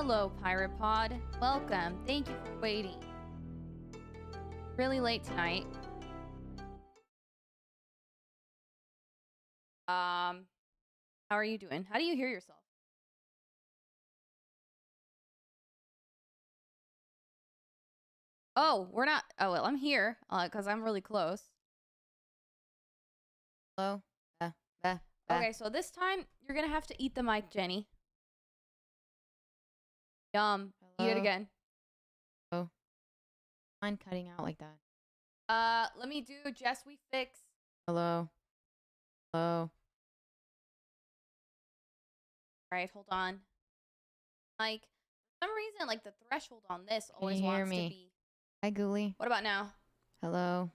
Hello, Pirate Pod. Welcome. Thank you for waiting. Really late tonight. How are you doing? How do you hear yourself? Oh, we're not. Oh, well, I'm here because I'm really close. Hello? Okay, so this time you're going to have to eat the mic, Jenny. Yum. Eat it Hello? again. Oh. Mind cutting out like that. Let me do Jess We Fix. Hello? Hello? All right, hold on. Like, for some reason, like, the threshold on this Can always you hear wants to me? be... Hi, Ghoulie. What about now? Hello?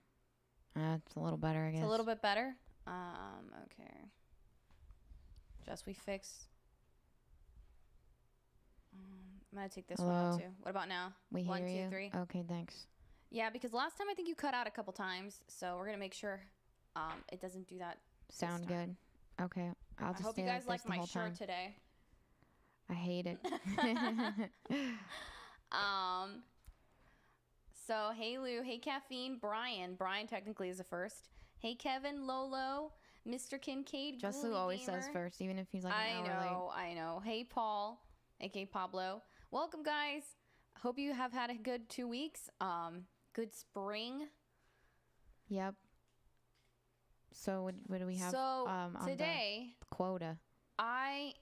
It's a little better, I guess. It's a little bit better? Okay. Just we fix. I'm gonna take this one out Hello? too. What about now? We One, hear two, you. three. Okay, thanks. Yeah, because last time I think you cut out a couple times, so we're gonna make sure it doesn't do that. Sound good? Okay. I'll just I hope stay you guys like this like my the whole shirt time. today. I hate it. So hey Lou, hey Caffeine, Brian. Brian technically is the first. Hey Kevin, Lolo, Mr. Kincaid. Just Lou always says first, even if he's like an hour late. I know. Hey Paul, aka Pablo. Welcome guys. Hope you have had a good 2 weeks. Good spring. Yep. So what do we have? So on today, the quota. I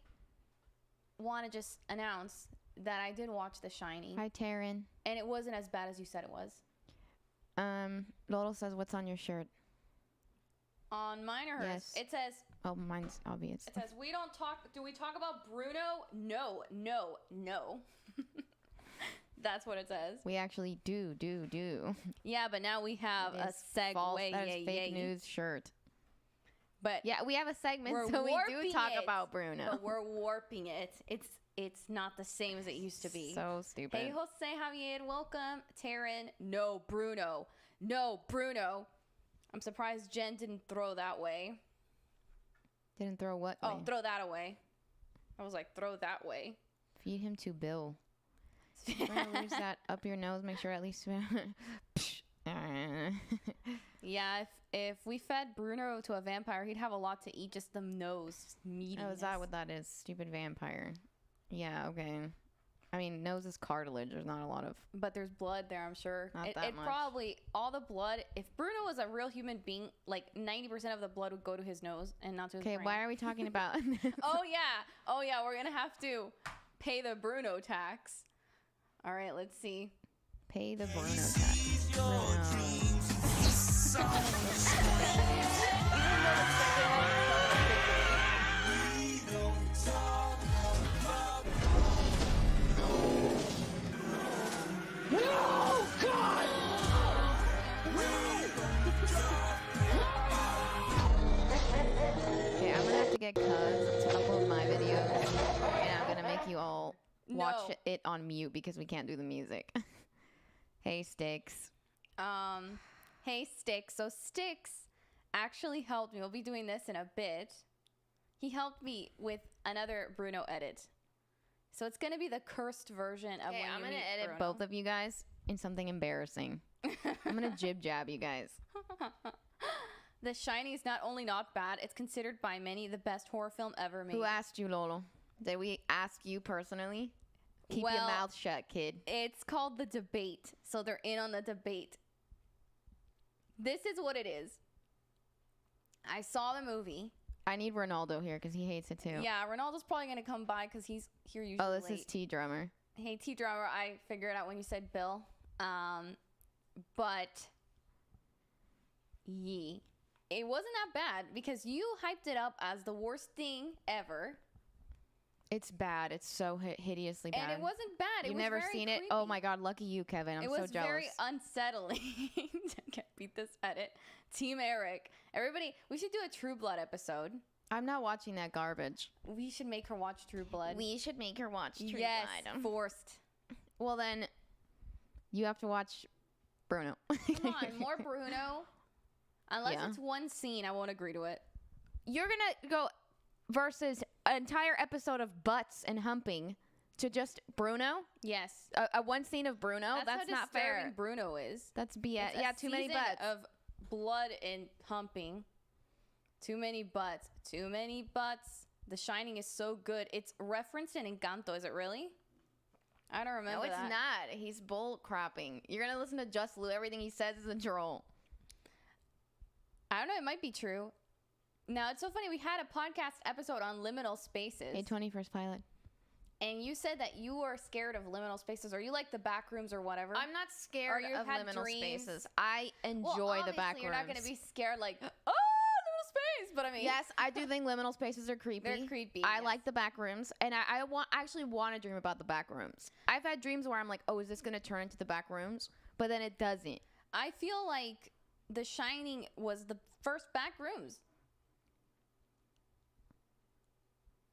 want to just announce that I did watch The Shining. Hi, Taryn. And it wasn't as bad as you said it was. Lolo says, "What's on your shirt?" On mine or hers? Yes. It says. Oh, mine's obvious. It says we don't talk. Do we talk about Bruno? No. That's what it says. We actually do. Yeah, but now we have a segue. False. That is fake news shirt. But yeah, we have a segment, so we do talk about Bruno. But we're warping it. It's not the same as it used to be. So stupid. Hey, Jose Javier, welcome. Taryn, no Bruno. I'm surprised Jen didn't throw that way. Didn't throw what? Oh, way? throw that away. I was like, throw that way. Feed him to Bill. Lose that up your nose. Make sure at least. Yeah, if we fed Bruno to a vampire, he'd have a lot to eat. Just the nose meatiness. Oh, is that what that is? Stupid vampire. Yeah. Okay. I mean, nose is cartilage. There's not a lot of. But there's blood there, I'm sure. Not It that much. Probably all the blood. If Bruno was a real human being, like 90% of the blood would go to his nose and not to his brain. Okay, why are we talking about? Oh yeah. We're gonna have to pay the Bruno tax. All right, let's see. Pay the Bruno tax. Bruno. Okay, I'm gonna have to get Cuz to upload my videos, and I'm gonna make you all watch it on mute because we can't do the music. Hey, Sticks. Hey, Sticks. So Sticks actually helped me. We'll be doing this in a bit. He helped me with another Bruno edit. So it's gonna be the cursed version of when I'm you gonna meet edit Bruno. both of you guys in something embarrassing. I'm gonna jib jab you guys. The Shining is not only not bad, it's considered by many the best horror film ever made. Who asked you, Lolo? Did we ask you personally? Keep your mouth shut, kid. It's called The Debate. So they're in on the debate. This is what it is. I saw the movie. I need Ronaldo here because he hates it too. Yeah, Ronaldo's probably going to come by because he's here usually Oh, this late. is T-Drummer. Hey, T-Drummer, I figured out when you said Bill. But, it wasn't that bad because you hyped it up as the worst thing ever. It's bad. It's so hideously bad. And it wasn't bad. You've was never very seen it? creepy. Oh my God, lucky you, Kevin. I'm so jealous. It was very unsettling. I can't beat this edit. Team Eric. Everybody, we should do a True Blood episode. I'm not watching that garbage. We should make her watch True Blood. We should make her watch True Blood. Yes, forced. Well, then, you have to watch Bruno. Come on, more Bruno. Unless it's one scene, I won't agree to it. You're going to go versus an entire episode of butts and humping to just Bruno. Yes. A one scene of Bruno. That's how not fair. disturbing Bruno is. That's BS. It's Yeah, a too many season butts. of blood and humping. Too many butts. Too many butts. The Shining is so good. It's referenced in Encanto. Is it really? I don't remember. No, it's that. not. He's bull cropping. You're gonna listen to Just Lou. Everything he says is a troll. I don't know. It might be true. Now, it's so funny. We had a podcast episode on liminal spaces. A 21st pilot. And you said that you were scared of liminal spaces, or you like the back rooms or whatever. I'm not scared you of had liminal dreams. spaces. I enjoy the back rooms. You're not going to be scared like, oh, liminal space. But I mean, yes, I do think liminal spaces are creepy. They're creepy. I yes. like the back rooms, and I actually want to dream about the back rooms. I've had dreams where I'm like, oh, is this going to turn into the back rooms? But then it doesn't. I feel like The Shining was the first back rooms.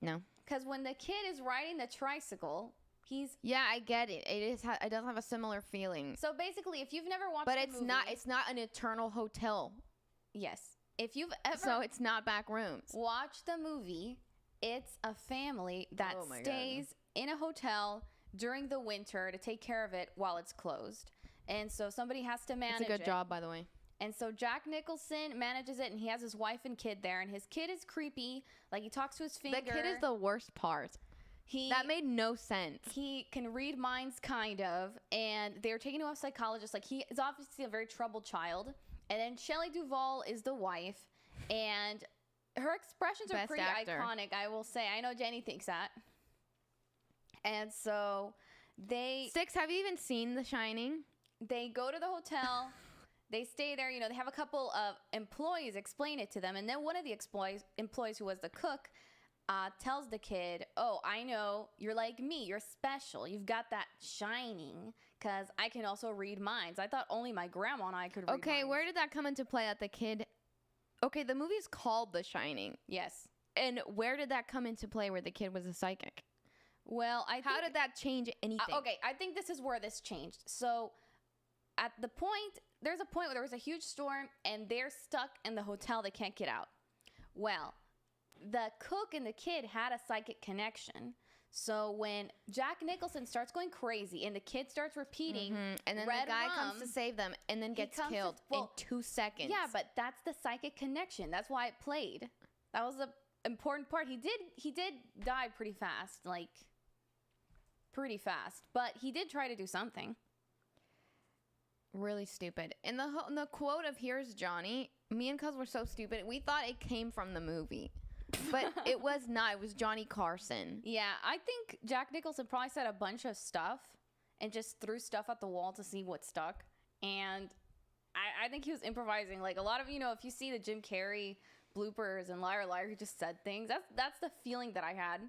No. Because when the kid is riding the tricycle, he's... Yeah, I get it. It does have a similar feeling. So basically, if you've never watched but the it's movie... it's not an eternal hotel. Yes. If you've ever... So it's not back rooms. Watched the movie, it's a family that stays in a hotel during the winter to take care of it while it's closed. And so somebody has to manage it. It's a good job, by the way. And so Jack Nicholson manages it, and he has his wife and kid there, and his kid is creepy. Like, he talks to his finger. The kid is the worst part. That made no sense. He can read minds, kind of, and they're taking him to a psychologist. Like, he is obviously a very troubled child. And then Shelley Duvall is the wife, and her expressions are pretty iconic, I will say. I know Jenny thinks that. And so they... Six, have you even seen The Shining? They go to the hotel... They stay there, you know, they have a couple of employees explain it to them. And then one of the employees who was the cook tells the kid, oh, I know you're like me. You're special. You've got that shining because I can also read minds. I thought only my grandma and I could read minds. Okay, where did that come into play at the kid? Okay, the movie's called The Shining. Yes. And where did that come into play where the kid was a psychic? Well, How did that change anything? Okay, I think this is where this changed. So at the point... There's a point where there was a huge storm and they're stuck in the hotel. They can't get out. Well, the cook and the kid had a psychic connection. So when Jack Nicholson starts going crazy and the kid starts repeating, and then the guy comes to save them and then gets killed in 2 seconds. Yeah, but that's the psychic connection. That's why it played. That was the important part. He did die pretty fast, but he did try to do something. Really stupid. And the quote of "Here's Johnny," me and Cuz were so stupid. We thought it came from the movie, but it was not. It was Johnny Carson. Yeah, I think Jack Nicholson probably said a bunch of stuff and just threw stuff at the wall to see what stuck. And I think he was improvising. Like a lot of, you know, if you see the Jim Carrey bloopers and Liar Liar, he just said things. That's the feeling that I had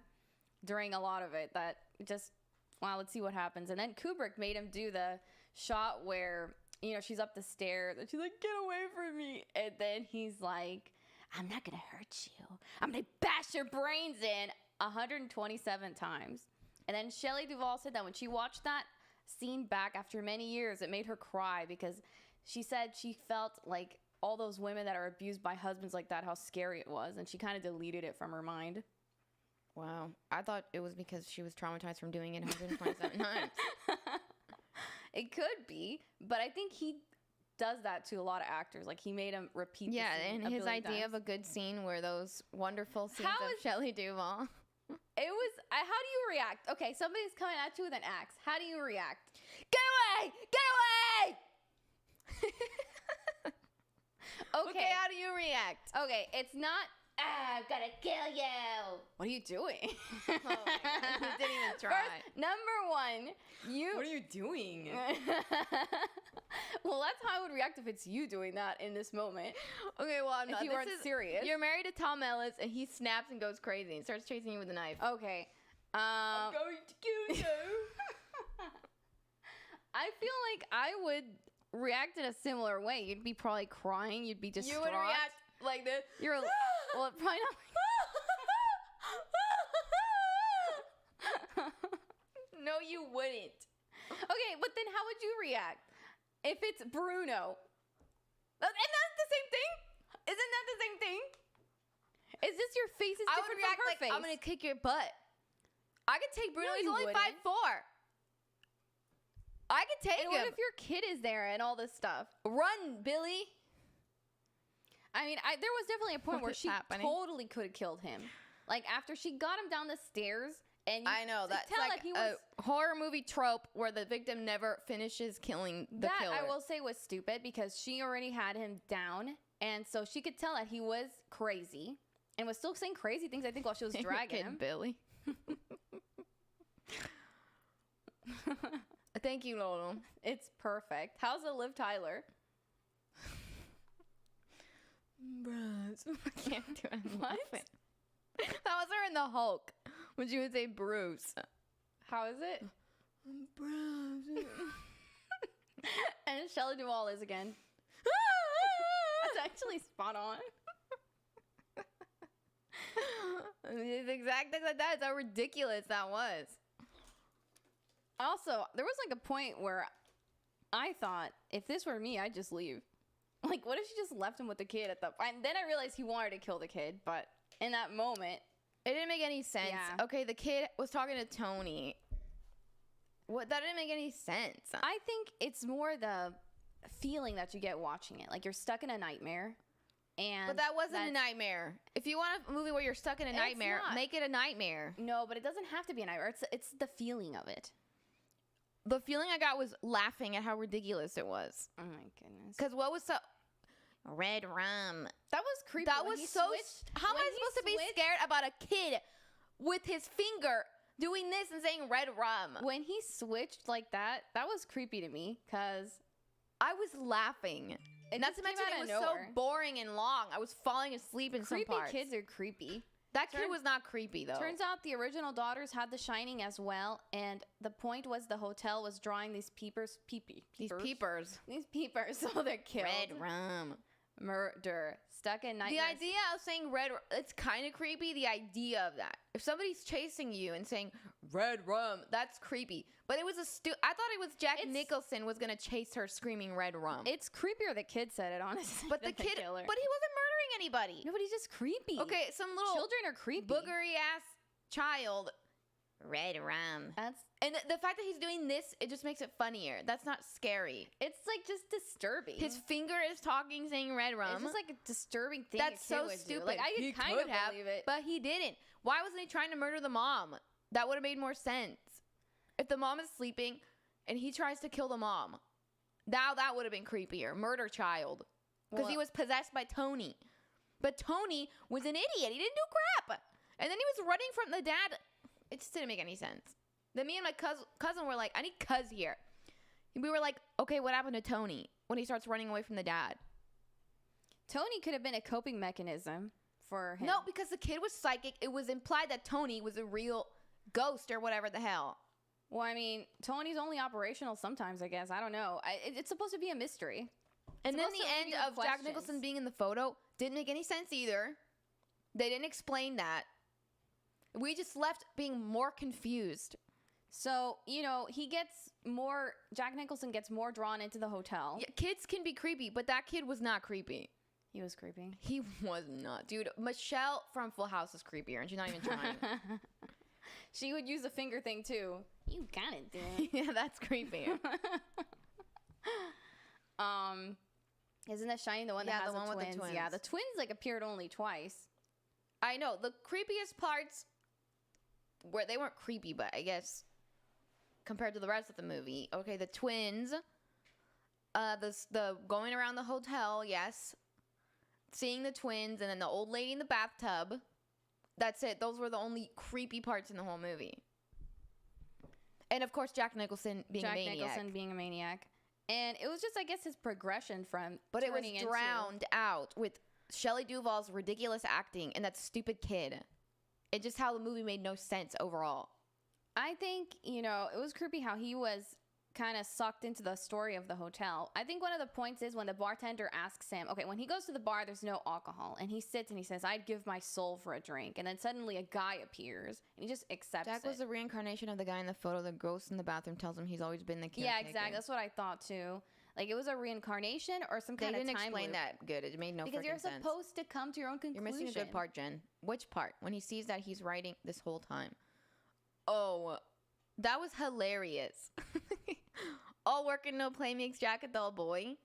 during a lot of it. That just, wow, let's see what happens. And then Kubrick made him do the shot where, you know, she's up the stairs and she's like, get away from me. And then he's like, I'm not gonna hurt you. I'm gonna bash your brains in 127 times. And then Shelley Duvall said that when she watched that scene back after many years, it made her cry because she said she felt like all those women that are abused by husbands like that, how scary it was. And she kind of deleted it from her mind. Wow. I thought it was because she was traumatized from doing it 127 times. It could be, but I think he does that to a lot of actors. Like, he made them repeat the scene and his idea times. of a good scene were those wonderful scenes of Shelley Duvall. It was, how do you react? Okay, somebody's coming at you with an axe. How do you react? Get away! Get away! Okay, how do you react? Okay, it's not, I'm gonna kill you. What are you doing? Oh my God, he didn't even try. First, number one, What are you doing? Well, that's how I would react if it's you doing that in this moment. Okay, well, I'm not. If you weren't serious. You're married to Tom Ellis, and he snaps and goes crazy and starts chasing you with a knife. Okay. I'm going to kill you. I feel like I would react in a similar way. You'd be probably crying. You'd be distraught. You would react like this. You're well, probably not. No, you wouldn't. Okay, but then how would you react if it's Bruno? And that's the same thing? Isn't that the same thing? Is this your face is different from her face? I'm gonna kick your butt. I could take Bruno. No, He's you only wouldn't. 5'4". I could take And him. what if your kid is there and all this stuff? Run, Billy. I mean, there was definitely a point What where is she happening? totally could have killed him. Like, after she got him down the stairs, and you I know could that's tell like that he was... a horror movie trope where the victim never finishes killing the that, killer. I will say, was stupid because she already had him down, and so she could tell that he was crazy and was still saying crazy things, I think, while she was dragging him. Billy. Thank you, Lolo. It's perfect. How's it, Liv Tyler? Bruce. I can't do it. I'm What? laughing. That was her in the Hulk when she would say Bruce. How is it? Bruce. And Shelley Duvall is again. That's actually spot on. It's exact things like that. It's how ridiculous that was. Also, there was like a point where I thought, if this were me, I'd just leave. Like, what if she just left him with the kid at the... And then I realized he wanted to kill the kid, but in that moment... It didn't make any sense. Yeah. Okay, the kid was talking to Tony. What? That didn't make any sense. I think it's more the feeling that you get watching it. Like, you're stuck in a nightmare, and... But that wasn't a nightmare. If you want a movie where you're stuck in a nightmare, not. make it a nightmare. No, but it doesn't have to be a nightmare. It's the feeling of it. The feeling I got was laughing at how ridiculous it was. Oh, my goodness. Because what was so... Red rum. That was creepy. That when was he so... switched- How am when I he supposed to be switched- scared about a kid with his finger doing this and saying red rum? When he switched like that, that was creepy to me, because... I was laughing. It Not just to came mention out it of was nowhere. so boring and long. I was falling asleep in Creepy some parts. kids are creepy. That kid was not creepy, though. Turns out the original daughters had The Shining as well, and the point was the hotel was drawing these peepers. These peepers. These peepers, so they're killed. Red rum. Murder. Stuck in nightmares. The idea of saying red, it's kind of creepy. The idea of that. If somebody's chasing you and saying red rum, that's creepy. But it was I thought it was Jack Nicholson was going to chase her screaming red rum. It's creepier the kid said it, honestly. But the kid, killer. but he wasn't murdering anybody. Nobody's just creepy. Okay, some little children are creepy. boogery ass child. Red rum. And the fact that he's doing this, it just makes it funnier. That's not scary. It's like just disturbing. His finger is talking, saying red rum. It's just like a disturbing thing. That's a kid so would do. stupid. Like I He could kind of have, believe it, but he didn't. Why wasn't he trying to murder the mom? That would have made more sense. If the mom is sleeping and he tries to kill the mom, now that would have been creepier. Murder child, because he was possessed by Tony. But Tony was an idiot. He didn't do crap. And then he was running from the dad. It just didn't make any sense. Then me and my cousin were like, I need cuz here. We were like, okay, what happened to Tony when he starts running away from the dad? Tony could have been a coping mechanism for him. No, because the kid was psychic. It was implied that Tony was a real ghost or whatever the hell. Well, I mean, Tony's only operational sometimes, I guess. I don't know. It's supposed to be a mystery. And then supposed the to leave end you of with Jack questions. Nicholson being in the photo didn't make any sense either. They didn't explain that. We just left being more confused. So, Jack Nicholson gets more drawn into the hotel. Yeah, kids can be creepy, but that kid was not creepy. He was creepy. He was not. Dude, Michelle from Full House is creepier, and she's not even trying. She would use the finger thing, too. You got it, dude. Yeah, that's creepy. Isn't that Shining the one that has the twins? with the twins? Yeah, the twins, appeared only twice. I know. The creepiest parts, where they weren't creepy, but I guess compared to the rest of the movie. Okay, the twins. The going around the hotel, yes. Seeing the twins, and then the old lady in the bathtub. That's it. Those were the only creepy parts in the whole movie. And of course, Jack Nicholson being a maniac. And it was just, I guess, his progression from But it was turning drowned out with Shelley Duvall's ridiculous acting and that stupid kid. And just how the movie made no sense overall. I think, it was creepy how he was kind of sucked into the story of the hotel. I think one of the points is when the bartender asks him, okay, when he goes to the bar, there's no alcohol. And he sits and he says, I'd give my soul for a drink. And then suddenly a guy appears and he just accepts Jack was the reincarnation of the guy in the photo. The ghost in the bathroom tells him he's always been the caretaker. Yeah, exactly. That's what I thought too. Like it was a reincarnation or some kind of time They didn't explain loop. that good. It made no freaking sense. Because you're supposed to come to your own conclusion. You're missing a good part, Jen. Which part? When he sees that he's writing this whole time. Oh, that was hilarious. All work and no play makes Jack a dull boy.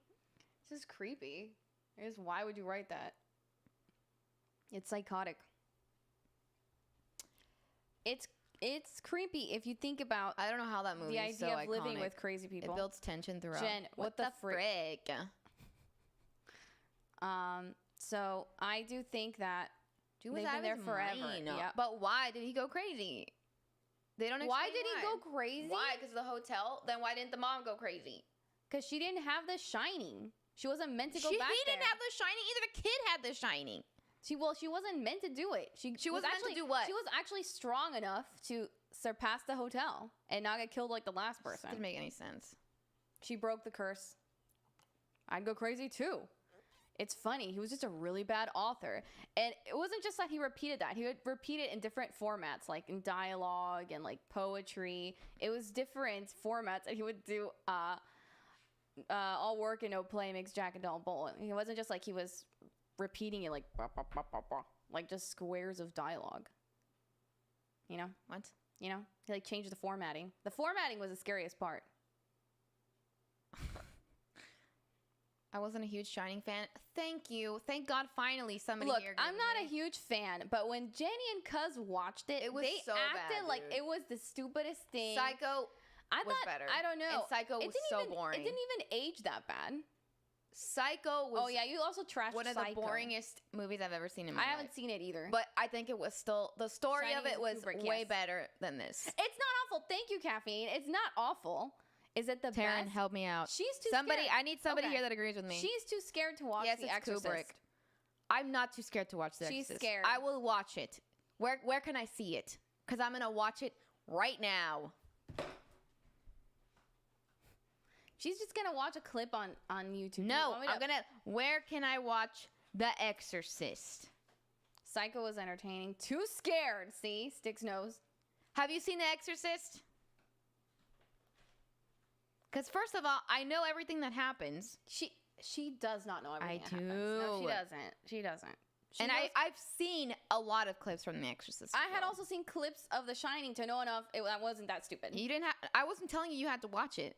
This is creepy. Why would you write that? It's psychotic. It's creepy if you think about I don't know how that movie the is idea so of living iconic. with crazy people. It builds tension throughout. Jen, what the frick? So I do think that Dude they've was out been of there his forever. mind. Yep. But why did he go crazy? They don't explain Why did he go crazy? Why? Because of the hotel? Then why didn't the mom go crazy? Because she didn't have the shining. She wasn't meant to go back He there. didn't have the shining either. The kid had the shining. She wasn't meant to do it. She was meant actually to do what? She was actually strong enough to surpass the hotel and not get killed like the last person. Didn't make any sense. She broke the curse. I'd go crazy too. It's funny. He was just a really bad author. And it wasn't just that he repeated that. He would repeat it in different formats, like in dialogue and like poetry. It was different formats. And he would do all work and no play makes Jack a dull boy. It wasn't just like he was repeating it like bah, bah, bah, bah, bah, like just squares of dialogue. You know? What? You know? He like changed the formatting. The formatting was the scariest part. I wasn't a huge Shining fan. Thank you. Thank God finally somebody Look, here. I'm not a huge fan, but when Jenny and Cuz watched it, was they so acted bad, like dude. it was the stupidest thing. Psycho I was thought, better. I don't know. And Psycho was so boring. It didn't even age that bad. Psycho was Oh yeah, you also trashed one of Psycho. the boringest movies I've ever seen in my I life. haven't seen it either. But I think it was still, the story Shining of it is was Kubrick, way yes. better than this. It's not awful. Thank you, Caffeine. It's not awful. Is it the Taryn, best? help me out. She's too Somebody, scared. I need somebody Okay. here that agrees with me. She's too scared to watch Yes, The it's Exorcist. Kubrick. I'm not too scared to watch The She's Exorcist. scared. I will watch it. Where can I see it? Because I'm going to watch it right now. She's just gonna watch a clip on YouTube. No, I'm going to. Where can I watch The Exorcist? Psycho was entertaining. Too scared. See, Sticks knows. Have you seen The Exorcist? Because first of all, I know everything that happens. She does not know everything. I that happens. No, she do. doesn't. She doesn't. And I've seen a lot of clips from The Exorcist. I had before. also seen clips of The Shining to know enough. That wasn't that stupid. You didn't have. I wasn't telling you had to watch it.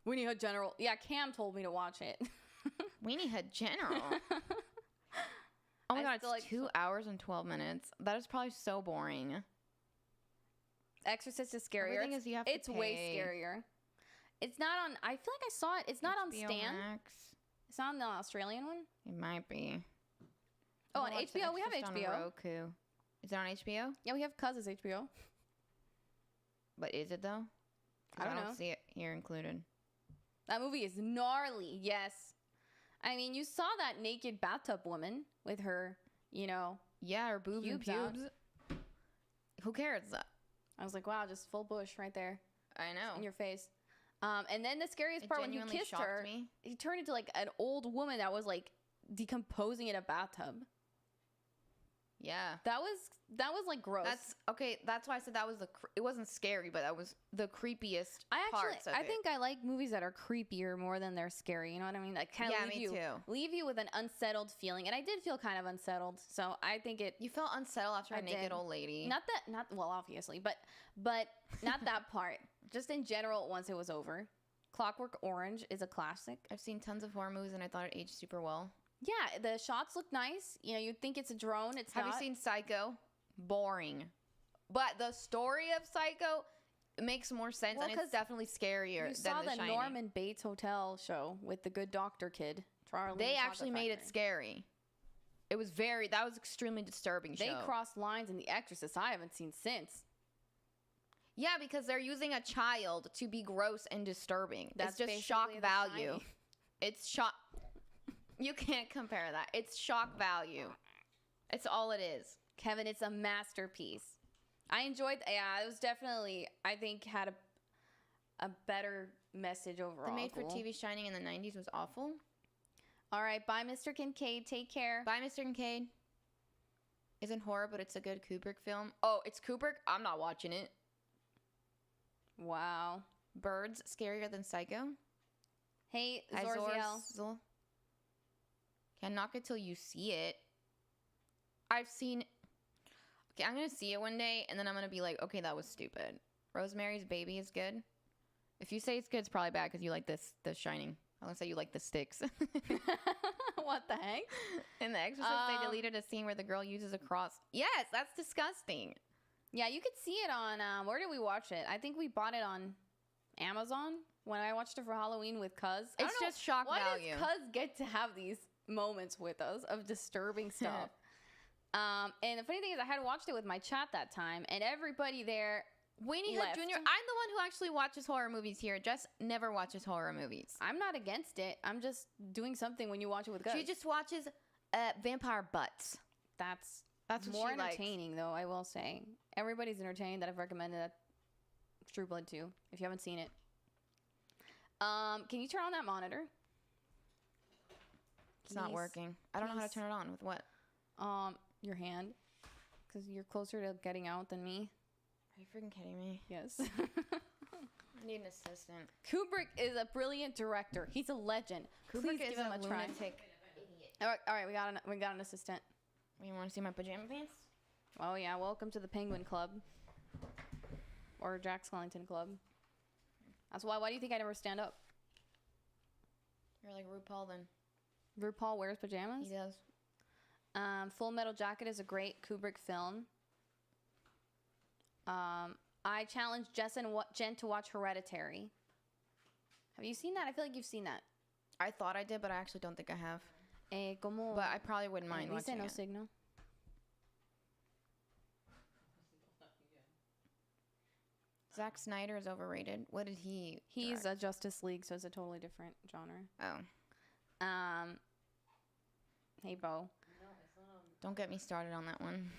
Weenie Hood General. Yeah, Cam told me to watch it. Weenie Hood General. Oh my I god, still it's like- 2 hours and 12 minutes. That is probably so boring. Exorcist is scarier. Everything is you have to It's way pay. scarier. It's not on. I feel like I saw it. It's not on HBO Stan. Max. It's not on the Australian one. It might be. Oh, I on watched The HBO. We have Exorcist HBO. on Roku. Is it on HBO? Yeah, we have Cuz's HBO. But is it though? 'Cause I don't know. see it here included. That movie is gnarly. Yes. I mean, you saw that naked bathtub woman with her, Yeah, her boobs Pubes and out. pubes. Who cares? I was like, wow, just full bush right there I know. in your face. And then the scariest It part when you genuinely kissed shocked her, me. he turned into like an old woman that was like decomposing in a bathtub. Yeah. That was like gross. That's okay. That's why I said that was it wasn't scary, but that was the creepiest parts of I it. think I like movies that are creepier more than they're scary. You know what I mean? Like kind of Yeah, me too. leave you with an unsettled feeling, and I did feel kind of unsettled. So I think it. You felt unsettled after I a naked did. old lady. Not well, obviously, but not that part. Just in general, once it was over. Clockwork Orange is a classic. I've seen tons of horror movies and I thought it aged super well. Yeah, the shots look nice. You'd think it's a drone. It's Have not. you seen Psycho? Boring. But the story of Psycho makes more sense Well, and it's 'cause definitely scarier You than saw The the Shining. Norman Bates Hotel show with the Good Doctor kid. Charlie. They and the actually Chocolate made it Factory. scary. It was that was extremely disturbing They show. crossed lines in The Exorcist I haven't seen since. Yeah, because they're using a child to be gross and disturbing. That's it's just shock basically The value. Shining. It's shock. You can't compare that. It's shock value. It's all it is. Kevin, it's a masterpiece. I enjoyed. Yeah, it was definitely. I think had a better message overall. The made for Cool. TV Shining in the 90s was awful. All right, bye, Mr. Kincaid. Take care. Bye, Mr. Kincaid. Isn't horror, but it's a good Kubrick film. Oh, it's Kubrick? I'm not watching it. Wow. Birds scarier than Psycho. Hey, Zorziel. Zorziel. Can't knock it till you see it. I've seen. I'm gonna see it one day, and then I'm gonna be like, okay, that was stupid. Rosemary's Baby is good. If you say it's good, it's probably bad because you like this, The Shining. I'm gonna say you like The Sticks. What the heck? In The Exorcist, they deleted a scene where the girl uses a cross. Yes, that's disgusting. Yeah, you could see it on, where did we watch it? I think we bought it on Amazon when I watched it for Halloween with Cuz. It's just shock value. Why does Cuz get to have these moments with us of disturbing stuff? And the funny thing is I had watched it with my chat that time, and everybody there Weenie Hood Jr. I'm the one who actually watches horror movies here. Jess never watches horror movies. I'm not against it. I'm just doing something when you watch it with Cuz. She just watches vampire butts. That's what more she likes. entertaining, though, I will say. Everybody's entertained that I've recommended that True Blood 2, if you haven't seen it. Can you turn on that monitor? It's not working. I don't know how to turn it on. With what? Your hand. Because you're closer to getting out than me. Are you freaking kidding me? Yes. I need an assistant. Kubrick is a brilliant director. He's a legend. Kubrick Please is give him a a try. lunatic idiot. All right, we got an assistant. You want to see my pajama pants? Oh yeah, welcome to the Penguin Club. Or Jack Skellington Club. That's why. Why do you think I never stand up? You're like RuPaul then. RuPaul wears pajamas? He does. Full Metal Jacket is a great Kubrick film. I challenge Jess and Jen to watch Hereditary. Have you seen that? I feel like you've seen that. I thought I did, but I actually don't think I have. Como but I probably wouldn't mind watching no it. Signo. Zack Snyder is overrated. What did he He's direct? a Justice League, so it's a totally different genre. Oh. Hey, Bo. Don't get me started on that one.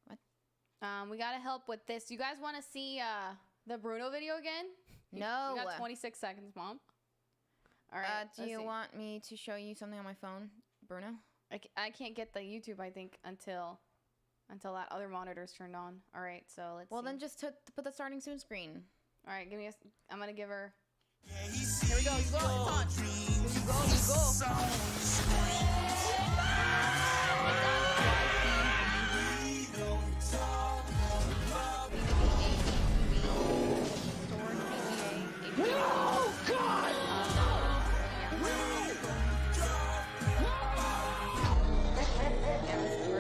What? We gotta help with this. You guys want to see the Bruno video again? No. You got 26 seconds, Mom. All right. Do you want me to show you something on my phone, Bruno? I can't get the YouTube, I think, until that other monitor's turned on. All right, so let's. Well, see. then just to put the starting soon screen. All right, I'm gonna give her. Here we go. You go. It's on. Here you go. Oh God!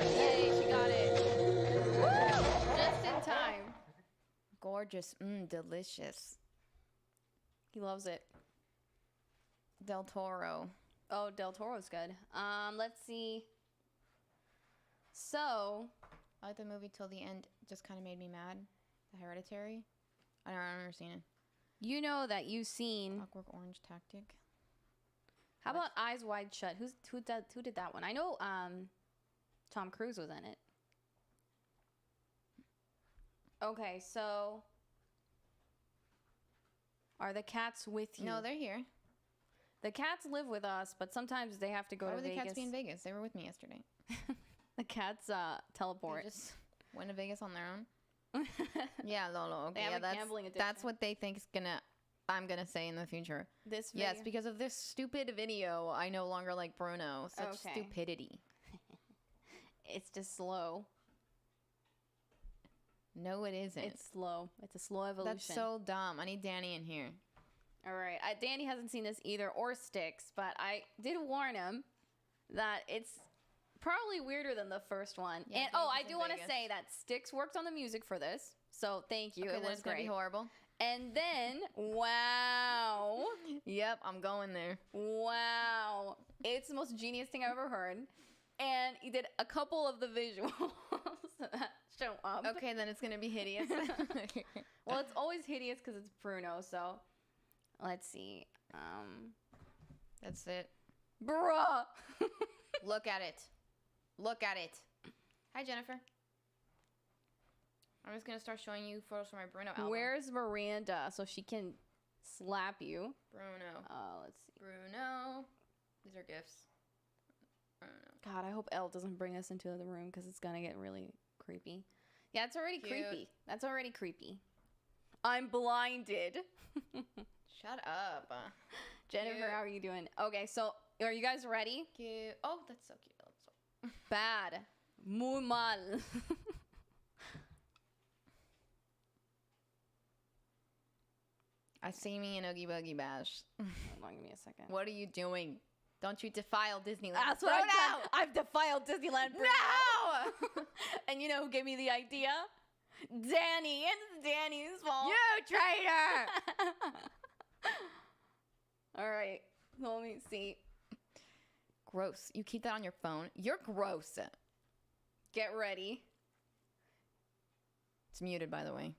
Yay, she got it. Woo! Just in time. Gorgeous. Delicious. He loves it. Del Toro. Oh, Del Toro's good. Let's see. So, I like the movie till the end. Just kind of made me mad. The Hereditary. I don't remember seeing it. you know that you've seen. Clockwork Orange Tactic. How about Eyes Wide Shut? Who did that one? I know Tom Cruise was in it. Okay, so are the cats with you? No, they're here. The cats live with us, but sometimes they have to go Why to would the Vegas. cats be in Vegas? They were with me yesterday. The cats teleport. They just went to Vegas on their own. Yeah, Lolo. Okay, They have yeah, a gambling that's addiction. what they think I'm gonna say in the future. This video? Yes, because of this stupid video, I no longer like Bruno. Such Okay. stupidity. It's just slow. No, it isn't. It's slow. It's a slow evolution. That's so dumb. I need Danny in here. All right. Danny hasn't seen this either, or Sticks, but I did warn him that it's probably weirder than the first one. Yeah, and Vegas I in do want to Vegas. say that Sticks worked on the music for this, so thank you. Okay, It then was it's gonna great. be horrible. And then, wow, Yep, I'm going there. wow, it's the most genius thing I've ever heard. And he did a couple of the visuals that show up. Okay, then it's gonna be hideous. Well, it's always hideous because it's Bruno. So, let's see. That's it. Bruh. Look at it. Look at it. Hi, Jennifer. I'm just gonna start showing you photos from my Bruno album. Where's Miranda so she can slap you? Bruno? Let's see. Bruno. These are gifts. Bruno. God, I hope Elle doesn't bring us into the room because it's gonna get really creepy. Yeah, it's already Cute. creepy. That's already creepy. I'm blinded. Shut up. Jennifer, Cute. how are you doing? Okay, so are you guys ready? Cute. Oh, that's so cute. That's so... Bad. Muy mal. I see me in Oogie Boogie Bash. Hold on, give me a second. What are you doing? Don't you defile Disneyland? That's what I've done. I've defiled Disneyland. No! And you know who gave me the idea? Danny. It's Danny's fault. You traitor! All right. Let me see. Gross. You keep that on your phone? You're gross. Get ready. It's muted, by the way.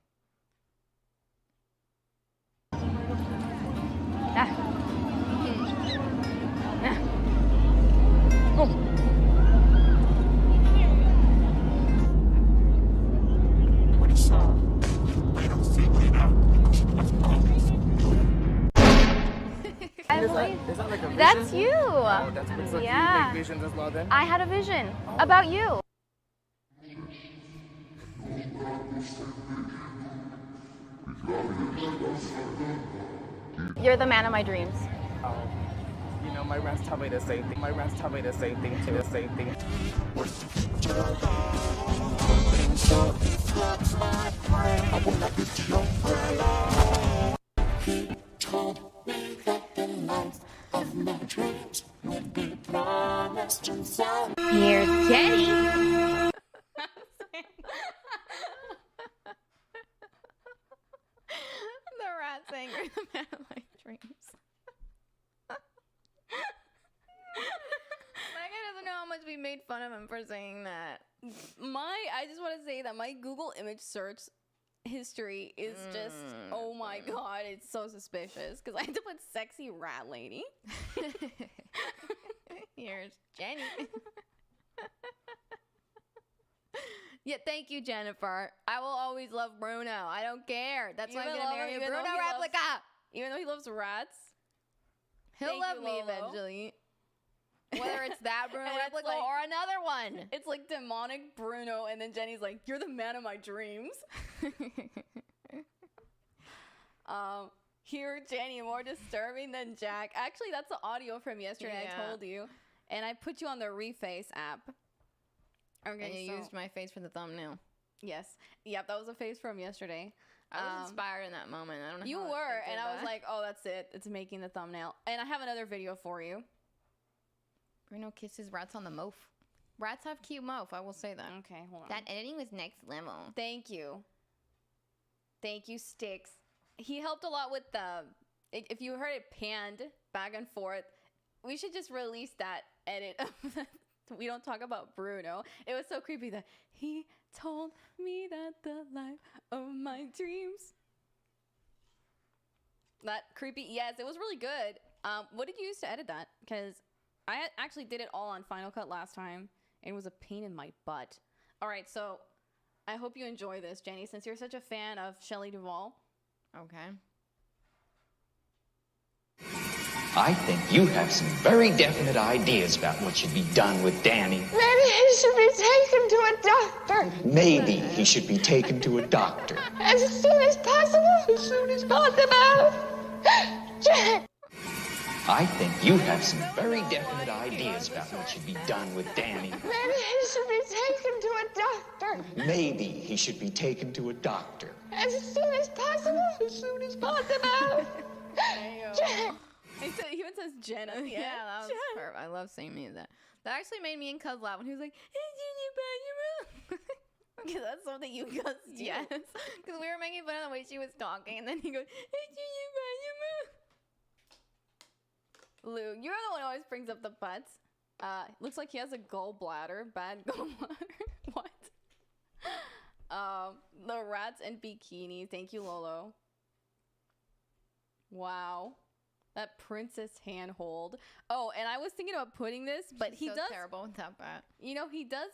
Is that like a vision? That's you. Oh, that's what it's like. Yeah. You make visions as well then? I had a vision about you. You're the man of my dreams. Oh. You know, my rats tell me the same thing. My rats tell me the same thing too. The same thing. Here's Jenny. The rat saying you're the man of my dreams. Megan doesn't know how much we made fun of him for saying that. I just want to say that my Google image search history is just, oh my god, it's so suspicious because I had to put sexy rat lady. Here's Jenny. Yeah, thank you, Jennifer. I will always love Bruno. I don't care. That's why I'm Even gonna love marry him, a even though Bruno he loves- replica. Even though he loves rats. He'll Thank love you, me Lolo. eventually. Whether it's that Bruno And it's replica like- or another one. It's like demonic Bruno, and then Jenny's like, "You're the man of my dreams." Here, Jenny, more disturbing than Jack. Actually, that's the audio from yesterday. Yeah. I told you, and I put you on the Reface app. Okay, And you so- used my face for the thumbnail. Yes, yep, that was a face from yesterday. I was inspired in that moment. I don't know. You how were, did and I was that. like, "Oh, that's it. It's making the thumbnail." And I have another video for you. Bruno kisses rats on the moaf. Rats have cute moaf. I will say that. Okay, hold on. That editing was next level. Thank you. Thank you, Sticks. He helped a lot with the, if you heard it panned back and forth, we should just release that edit of we don't talk about Bruno. It was so creepy that he told me that the life of my dreams. That creepy, yes, it was really good. What did you use to edit that? Because I actually did it all on Final Cut last time, and it was a pain in my butt. All right, so I hope you enjoy this, Jenny, since you're such a fan of Shelley Duvall. Okay. I think you have some very definite ideas about what should be done with Danny. Maybe he should be taken to a doctor. Maybe he should be taken to a doctor. As soon as possible. As soon as possible. Jack! I think you have some very definite ideas about what should be done with Danny. Maybe he should be taken to a doctor. Maybe he should be taken to a doctor. As soon as possible. As soon as possible. Jack! He even says Jen at the Yeah, end. that was perfect. I love saying me that. That actually made me and Cuz laugh when he was like, "Hey, Because that's something you guys do. yes, because we were making fun of the way she was talking, and then he goes, "Hey, Lou, you're the one who always brings up the butts. Looks like he has a gallbladder. Bad gallbladder. What? The rats and bikini. Thank you, Lolo. Wow. That princess handhold. Oh, and I was thinking about putting this, but he so does. terrible with that bat. You know, he does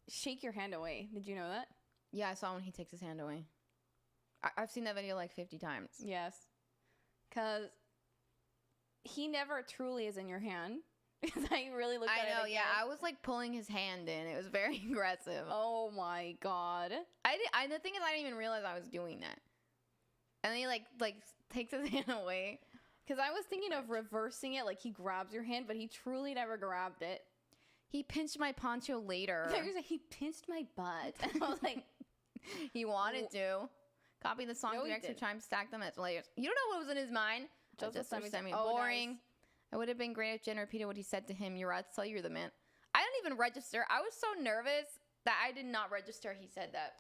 shake your hand away. Did you know that? Yeah, I saw when he takes his hand away. I've seen that video like 50 times. Yes. Because he never truly is in your hand. Because I really looked at it I know, again. yeah. I was like pulling his hand in. It was very aggressive. Oh my god. The thing is, I didn't even realize I was doing that. And then he like takes his hand away. Because I was thinking of reversing it, like he grabs your hand, but he truly never grabbed it. He pinched my poncho later. There's a, he pinched my butt. And I was like, He wanted to. Copy the song No, three he extra didn't. times, stack them as layers. You don't know what was in his mind. Just Just semi- boring. nice. It would have been great if Jen repeated what he said to him. You're right, tell you're the man. I didn't even register. I was so nervous that I did not register he said that.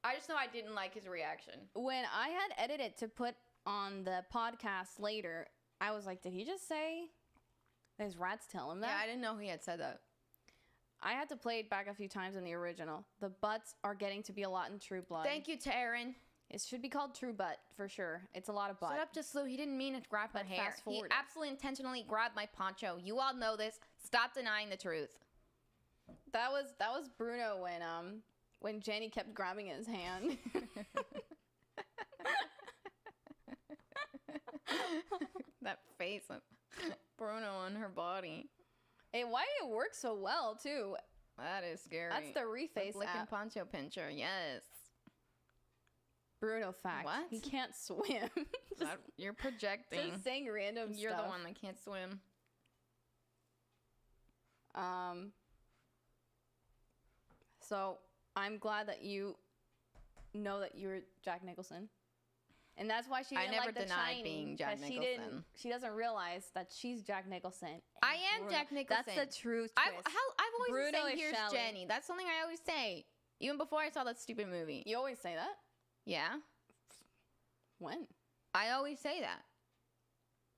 I just know I didn't like his reaction. When I had edited to put on the podcast later, I was like, did he just say his rats tell him that? Yeah, I didn't know he had said that. I had to play it back a few times in the original. The butts are getting to be a lot in True Blood. Thank you, Taryn. It should be called True Butt for sure. It's a lot of butt. Shut up, just Lou. He didn't mean to grab my But hair. fast He forward it. absolutely intentionally grabbed my poncho. You all know this. Stop denying the truth. That was Bruno when Jenny kept grabbing his hand. That face of Bruno on her body. And why did it work so well too? That is scary. That's the reface Licking app. poncho pincher. Yes. Bruno fact. What? He can't swim. You're projecting. Just saying random You're stuff. the one that can't swim. So I'm glad that you know that you're Jack Nicholson. And that's why she I didn't never like the denied Shining, being Jack 'cause Nicholson. She doesn't realize that she's Jack Nicholson. and I am Bruno- Jack Nicholson. That's the truth. I've always Bruno been saying, is here's Shelley. Jenny. That's something I always say. Even before I saw that stupid movie. You always say that? Yeah. When? I always say that.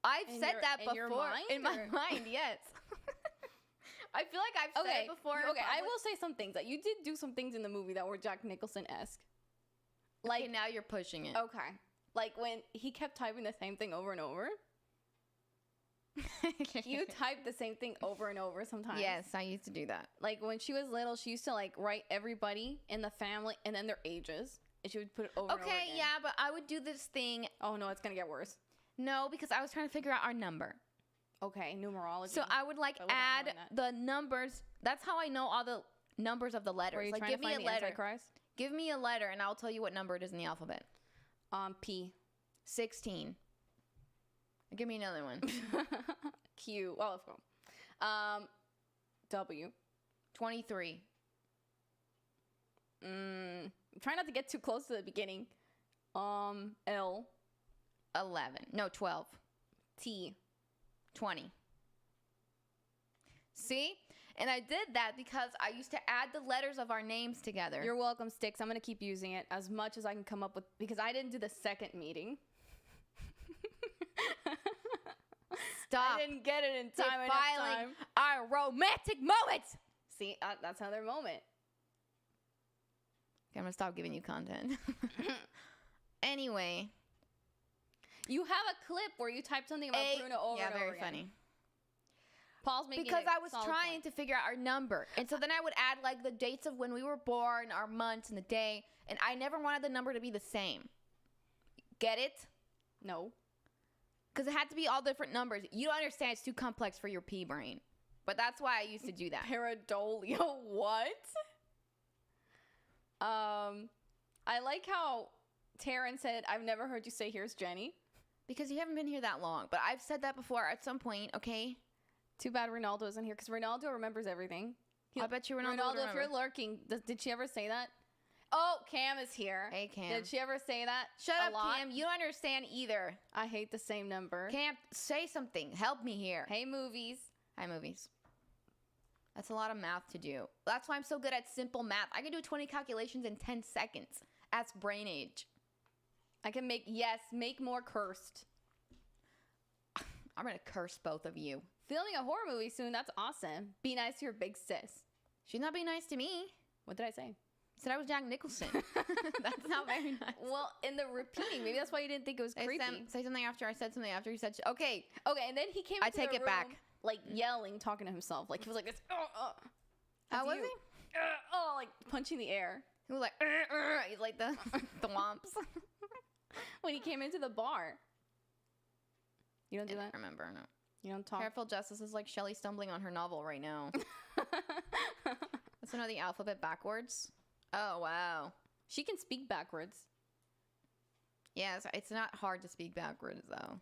I've In said your- that in before. your mind, in my or- mind, yes. I feel like I've said Okay, it before. in okay. I public. will say some things that you did do some things in the movie that were Jack Nicholson-esque. Okay, now you're pushing it. Okay. Like when he kept typing the same thing over and over. You typed the same thing over and over sometimes. Yes, I used to do that. Like when she was little, she used to like write everybody in the family and then their ages. And she would put it over and over Okay, again. yeah, but I would do this thing. Oh no, it's gonna get worse. No, because I was trying to figure out our number. Okay, numerology. So I would like But without add knowing that. the numbers. That's how I know all the numbers of the letters. Were you Like trying give to me find a the letter. Antichrist? Give me a letter and I'll tell you what number it is in the alphabet. P. 16. Give me another one. Q. Oh, let's go. W. 23. Try not to get too close to the beginning. L. 11. No, 12. T. 20. See? And I did that because I used to add the letters of our names together. You're welcome, Sticks. I'm gonna keep using it as much as I can come up with because I didn't do the second meeting. Stop I didn't get it in time. enough defiling time. our romantic moments. See, that's another moment. Okay, I'm going to stop giving you content. Anyway. You have a clip where you type something about Bruno over yeah, and over very again. funny. Paul's making Because a I was solid trying point. to figure out our number. And so then I would add like the dates of when we were born, our months and the day. And I never wanted the number to be the same. Get it? No. Because it had to be all different numbers. You don't understand. It's too complex for your pea brain. But that's why I used to do that. Pareidolia. What? I like how Taryn said, I've never heard you say, here's Jenny. Because you haven't been here that long. But I've said that before at some point, okay? Too bad Ronaldo isn't here because Ronaldo remembers everything. I bet you Ronaldo would Ronaldo, if remember. you're lurking, did she ever say that? Oh, Cam is here. Hey, Cam. Did she ever say that? Shut a up, lot? Cam. You don't understand either. I hate the same number. Cam, say something. Help me here. Hey, movies. Hi, movies. That's a lot of math to do. That's why I'm so good at simple math. I can do 20 calculations in 10 seconds. Ask brain age. I can make more cursed. I'm going to curse both of you. Filming a horror movie soon. That's awesome. Be nice to your big sis. She's not being nice to me. What did I say? Said I was Jack Nicholson. That's not very nice. Well, in the repeating, maybe that's why you didn't think it was creepy. Say something after I said something after you said, okay. Okay, and then he came I into take the it room, back. like yelling, talking to himself. Like he was like this. How was he? Like punching the air. He was like, he's like the womps. When he came into the bar. You don't do that? Remember, no. You don't talk? Careful, Jess. This is like Shelley stumbling on her novel right now. Let's know the alphabet backwards. Oh, wow. She can speak backwards. Yes, it's not hard to speak backwards, though.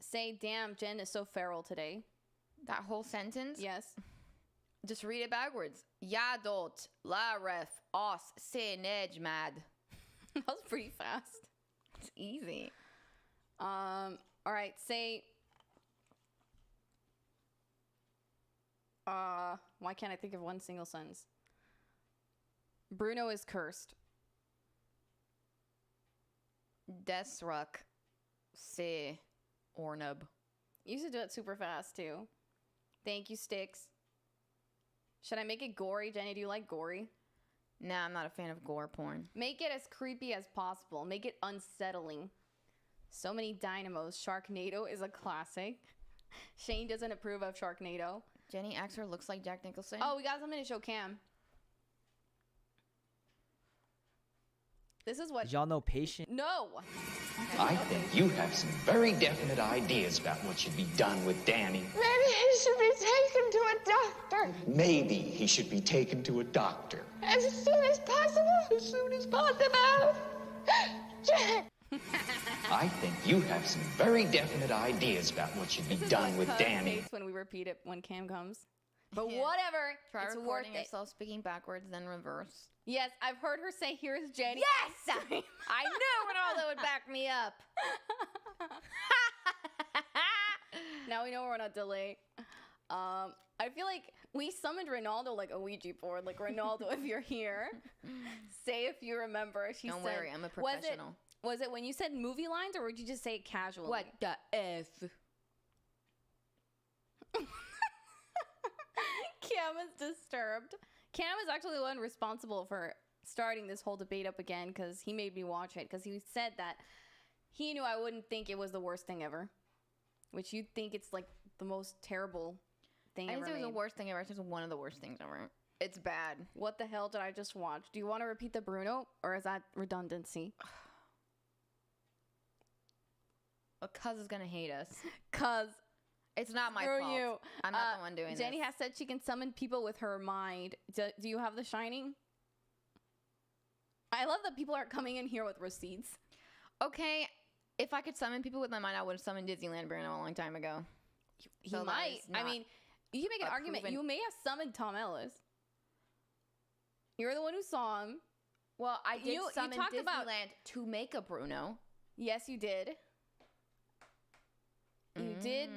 Say, damn, Jen is so feral today. That whole sentence? Yes. Just read it backwards. Yadot, la ref, os, se nejmad. That was pretty fast. It's easy. All right, say. Why can't I think of one single sentence? Bruno is cursed. Desruk, se ornub. You used to do it super fast too. Thank you, Sticks. Should I make it gory, Jenny? Do you like gory? Nah, I'm not a fan of gore porn. Make it as creepy as possible. Make it unsettling. So many dynamos. Sharknado is a classic. Shane doesn't approve of Sharknado. Jenny Axer looks like Jack Nicholson. Oh, we got something to show Cam. This is what... Did y'all know patient? No! I think you have some very definite ideas about what should be done with Danny. Maybe he should be taken to a doctor Maybe he should be taken to a doctor. as soon as possible. As soon as possible. Jen! I think you have some very definite ideas about what should be This is done what with Cuz Danny. hates when we repeat it when Cam comes. But Yeah. whatever. Try it's worth recording it. yourself speaking backwards, then reverse. Yes, I've heard her say, here's Jenny. Yes! I knew Ronaldo would back me up. Now we know we're on a delay. I feel like we summoned Ronaldo like a Ouija board. Like, Ronaldo, if you're here, say if you remember. She Don't said, worry, I'm a professional. Was it when you said movie lines, or would you just say it casually? What the F? Cam is disturbed. Cam is actually the one responsible for starting this whole debate up again because he made me watch it because he said that he knew I wouldn't think it was the worst thing ever, which you'd think it's like the most terrible thing I ever think it was made. the worst thing ever. It's just one of the worst things ever. It's bad. What the hell did I just watch? Do you want to repeat the Bruno, or is that redundancy? A cuz is gonna hate us. Cause It's not my screw fault. you. I'm not the one doing Jenny this. has said she can summon people with her mind. Do you have The Shining? I love that people are coming in here with receipts. Okay, if I could summon people with my mind, I would have summoned Disneyland Bruno a long time ago. He So that might. is I not mean, you can make an a argument. proven- You may have summoned Tom Ellis. You're the one who saw him. Well, I did You summon talked Disneyland about- to make a Bruno. Yes, you did. You did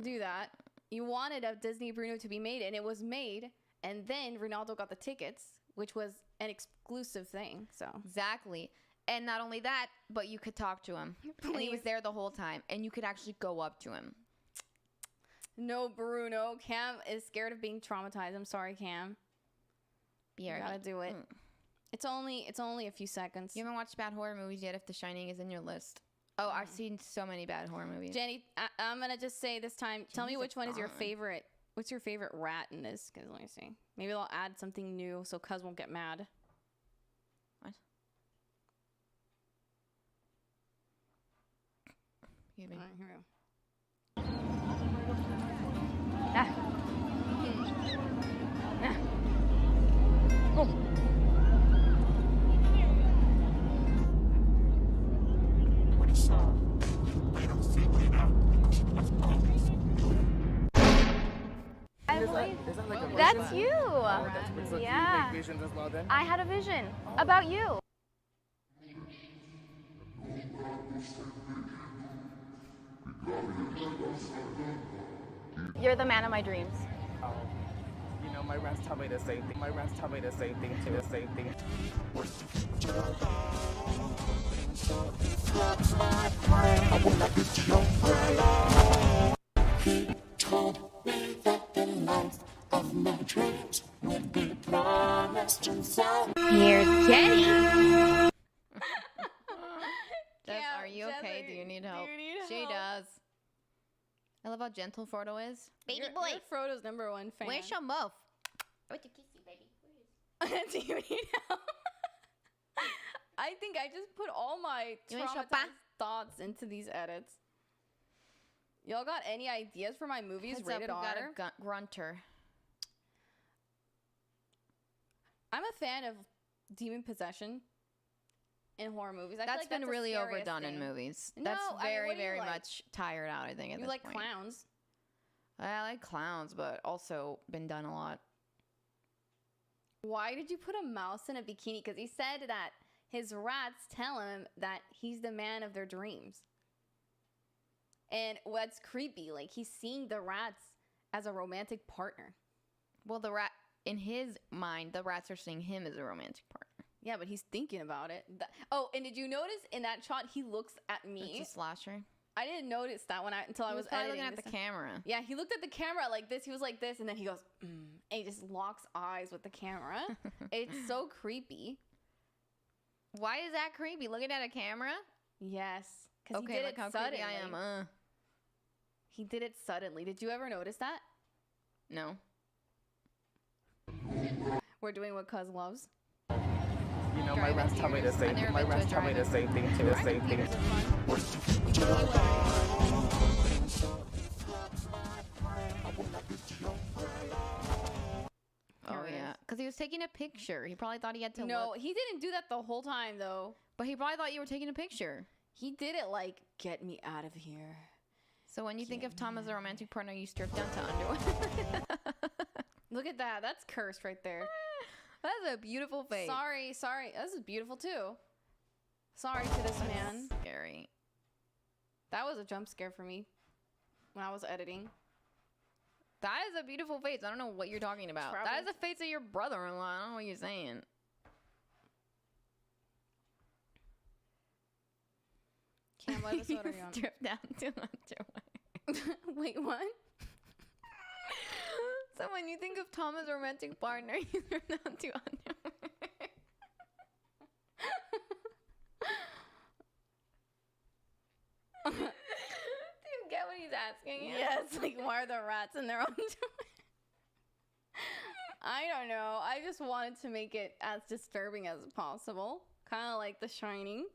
do that. You wanted a Disney Bruno to be made, and it was made. And then Ronaldo got the tickets, which was an exclusive thing. So Exactly. And not only that, but you could talk to him. And he was Please. there the whole time. And you could actually go up to him. no Bruno. Cam is scared of being traumatized. I'm sorry, Cam. You gotta do it. It's only a few seconds. You haven't watched bad horror movies yet if The Shining is in your list. Oh, I've seen so many bad horror movies. Jenny, I'm gonna just say this time. Tell me Jenny's which one is your gone. favorite. What's your favorite rat in this? Because let me see. Maybe I'll add something new so Cuz won't get mad. What? Excuse me. All right, here we go. I believe Is that like a that's vision? you. So do you Yeah. make visions as well then? I had a vision about you. You're the man of my dreams. Oh, you know, my rats tell me the same thing. My rats tell me the same thing too. The same thing. Here's Jenny. Jess, Yeah, are you Jess, okay? are Do you- you need do help? you need She help? does. I love how gentle Frodo is. You're Frodo's #1 fan. Where's your muff? Do you need help? I think I just put all my You want your traumatized thoughts into these edits. Y'all got any ideas for my movies Heads up, rated we got R? a grunter. I'm a fan of demon possession in horror movies. I feel That's like been the really scariest overdone in thing. movies. No, That's I mean, very, what do you very like? much tired out, I think, at You this like point. clowns? I like clowns, but also been done a lot. Why did you put a mouse in a bikini? Because he said that his rats tell him that he's the man of their dreams. And what's creepy, like he's seeing the rats as a romantic partner. Well, in his mind, the rats are seeing him as a romantic partner. Yeah, but he's thinking about it. And did you notice in that shot he looks at me? It's a slasher. I didn't notice that until I was probably editing looking at the camera. Yeah, he looked at the camera like this. He was like this, and then he goes, and he just locks eyes with the camera. It's so creepy. Why is that creepy? Looking at a camera? Yes, because Okay, he did look it how suddenly. creepy I am. He did it suddenly. Did you ever notice that? No. We're doing what Cuz loves. You know, my Driving rats tell me the theaters. same I've never thing. My been to a rats tell me the drive-in. same thing too. The same thing. Oh, yeah. Because he was taking a picture. He probably thought he had to No, look. he didn't do that the whole time, though. But he probably thought you were taking a picture. He did it like, get me out of here. So when you think of Tom as a romantic partner, you strip down to underwear. Look at that. That's cursed right there. That's a beautiful face. Sorry. This is beautiful, too. Sorry to this man. Scary. That was a jump scare for me when I was editing. That is a beautiful face. I don't know what you're talking about. Probably- That is the face of your brother-in-law. I don't know what you're saying. Cam, what episode are you on? Strip down to underwear. Wait, what? So when you think of Tom as a romantic partner, you strip down to underwear. Do you get what he's asking? Yes, like why are the rats in their own toilet? I don't know. I just wanted to make it as disturbing as possible. Kind of like The Shining.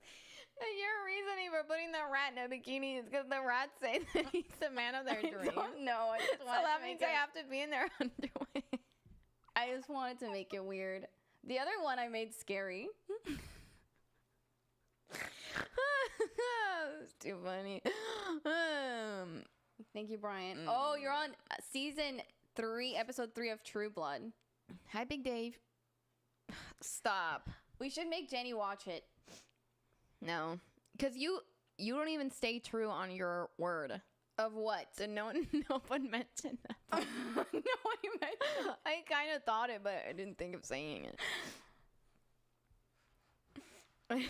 Your reasoning for putting the rat in a bikini is because the rats say that he's the man of their dreams. No, I just So wanted that to means make they it, have to be in their underwear. I just wanted to make it weird. The other one I made scary. It's too funny. Thank you, Brian. Oh, you're on season 3, episode 3 of True Blood. Hi, Big Dave. Stop. We should make Jenny watch it. No, because you don't even stay true on your word. Of what? So no one mentioned that. No one mentioned. I kind of thought it, but I didn't think of saying it.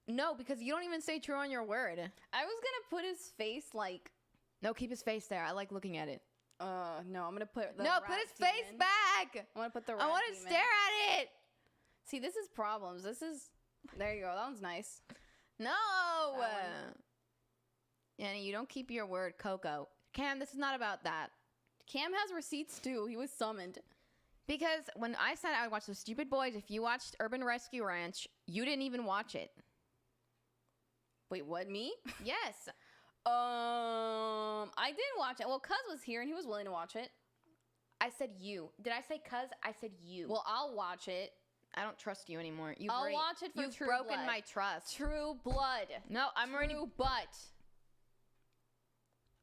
No, because you don't even stay true on your word. I was gonna put his face like. No, keep his face there. I like looking at it. No, I'm gonna put the No, rat put his face demon. back. I want to put the. I rat want to demon. stare at it. See, this is problems. This is. There you go. That one's nice. No. That And you don't keep your word, Coco. Cam, this is not about that. Cam has receipts too. He was summoned. Because when I said I would watch The Stupid Boys, if you watched Urban Rescue Ranch, you didn't even watch it. Wait, what? Me? Yes. I didn't watch it. Well, Cuz was here and he was willing to watch it. I said you. Did I say cuz? I said you. Well, I'll watch it. I don't trust you anymore. I'll watch it for You've True broken Blood. my trust. True Blood. No, I'm already. True Butt.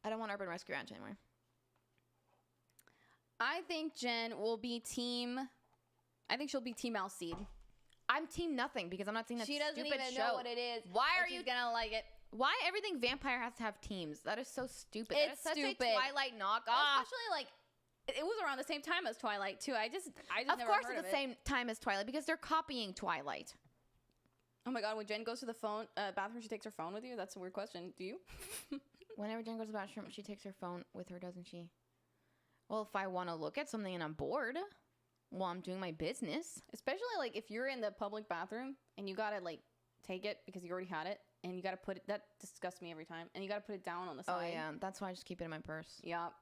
I don't want Urban Rescue Ranch anymore. I think Jen will be team. I think she'll be team Alcide. I'm team nothing because I'm not seeing that She doesn't stupid even show. know what it is. Why but are you she's gonna like it? Why everything vampire has to have teams? That is so stupid. That It's is such stupid. a Twilight knockoff. Especially like it was around the same time as Twilight too. I just Of never course, heard it's of the it. same time as Twilight because they're copying Twilight. Oh my god, when Jen goes to the bathroom, she takes her phone with you? That's a weird question. Do you? Whenever Jen goes to the bathroom, she takes her phone with her, doesn't she? Well, if I want to look at something and I'm bored while I'm doing my business. Especially like if you're in the public bathroom and you gotta like take it because you already had it and you gotta put it. That disgusts me every time. And you gotta put it down on the Oh, side. yeah. That's why I just keep it in my purse. Yep.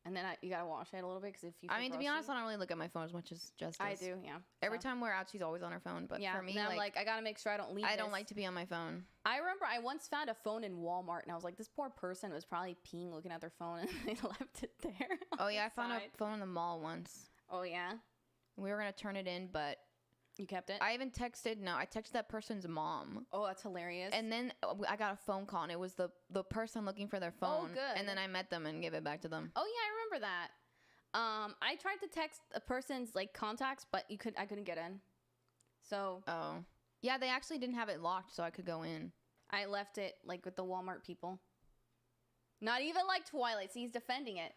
And then you gotta wash it a little bit because if you. I feel mean, to be grossy- honest, I don't really look at my phone as much as Jess does. I do. Yeah. Every So, time we're out, she's always on her phone. But yeah. for me, and I'm like, I gotta make sure I don't leave. I don't this. like to be on my phone. I remember I once found a phone in Walmart and I was like, this poor person was probably peeing looking at their phone and they left it there. Oh, on yeah. the I found side. a phone in the mall once. Oh yeah. We were going to turn it in, but You kept it? I even texted. No, I texted that person's mom. Oh, that's hilarious. And then I got a phone call, and it was the person looking for their phone. good. And then I met them and gave it back to them. Oh yeah, I remember that. I tried to text a person's like contacts, but I couldn't get in. So Oh. Yeah, they actually didn't have it locked, so I could go in. I left it like with the Walmart people. Not even like Twilight. See, he's defending it.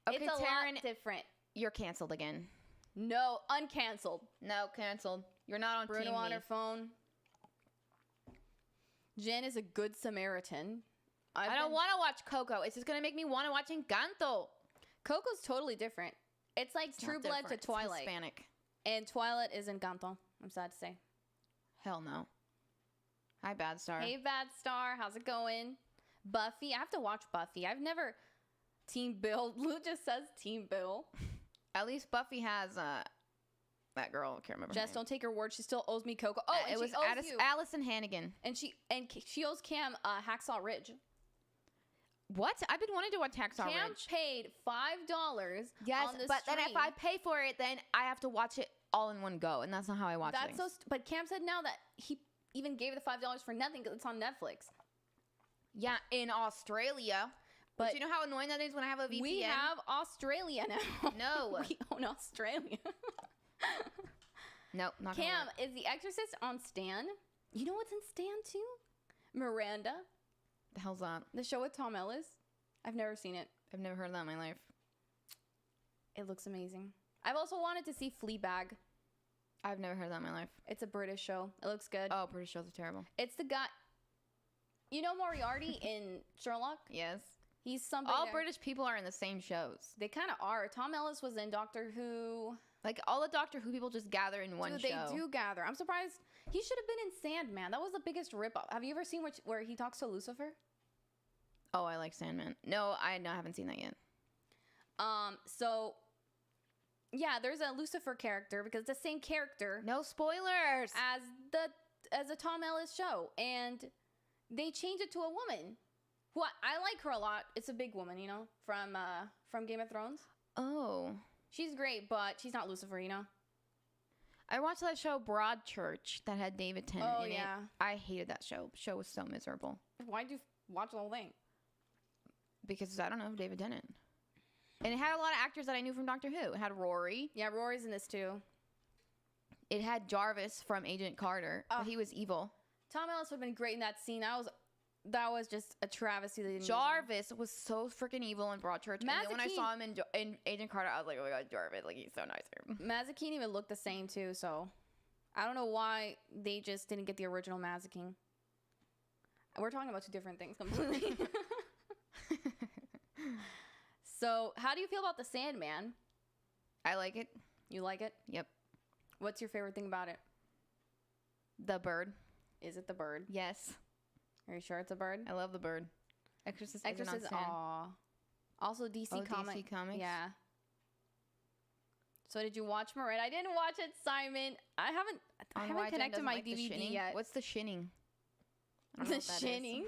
Okay, It's a Taryn, lot different. you're canceled again. No, uncanceled. No, canceled. You're not on Bruno team on me. her phone. Jen is a good Samaritan. I don't want to watch Coco. It's just going to make me want to watch Encanto. Coco's totally different. It's like It's True not Blood to different. It's Twilight. Hispanic. And Twilight is Encanto. I'm sad to say. Hell no. Hi, Bad Star. Hey, Bad Star. How's it going? Buffy. I have to watch Buffy. I've never... Team Bill. Lou just says Team Bill. At least Buffy has that girl. I can't remember. Jess, her name. don't take her word. She still owes me Coco. Oh, and it she was owes you. Allison Hannigan. And she owes Cam Hacksaw Ridge. What? I've been wanting to watch Hacksaw Cam Ridge. paid $5 Yes, on the but then if stream. I pay for it, then I have to watch it all in one go, and that's not how I watch That's things. so. But Cam said now that he even gave the $5 for nothing because it's on Netflix. Yeah, in Australia. But But you know how annoying that is when I have a VPN? We have Australia now. No. We own Australia. Nope, not gonna Cam, work. is The Exorcist on Stan? You know what's in Stan too? Miranda, The hell's that? the show with Tom Ellis. I've never seen it. I've never heard of that in my life. It looks amazing. I've also wanted to see Fleabag. I've never heard of that in my life. It's a British show. It looks good. Oh, British shows are terrible. It's the guy. You know Moriarty in Sherlock? Yes. He's somebody. All that- British people are in the same shows. They kind of are. Tom Ellis was in Doctor Who. Like, all the Doctor Who people just gather in one Dude, show. they do gather. I'm surprised. He should have been in Sandman. That was the biggest ripoff. Have you ever seen where he talks to Lucifer? Oh, I like Sandman. No, I haven't seen that yet. So yeah, there's a Lucifer character because it's the same character No spoilers! as a Tom Ellis show, and they changed it to a woman. Who I like her a lot. It's a big woman, you know, from Game of Thrones. Oh. She's great, but she's not Lucifer, you know. I watched that show Broadchurch that had David Tennant Oh, in yeah. it. I hated that show. The show was so miserable. Why'd you watch the whole thing? Because, I don't know, David Tennant. And it had a lot of actors that I knew from Doctor Who. It had Rory. Yeah, Rory's in this too. It had Jarvis from Agent Carter. Oh. But he was evil. Tom Ellis would have been great in that scene. That was just a travesty. They didn't use him. Jarvis was so freaking evil in Broadchurch. And then when I Mazikeen- saw him in Agent Carter, I was like, oh my god, Jarvis, like, he's so nice. Mazikeen even looked the same too, so I don't know why they just didn't get the original Mazikeen. We're talking about two different things completely. So, how do you feel about the Sandman? I like it. You like it? Yep. What's your favorite thing about it? The bird. Is it the bird? Yes. Are you sure it's a bird? I love the bird. Exorcist isn't on Exorcist. Stan. Aw. Also DC Oh, Comics. DC Comics? Yeah. So did you watch Miranda? I didn't watch it, Simon. I On why haven't Jen connected doesn't my like the DVD shinning? yet. What's the shinning? I don't The know what that is. shinning.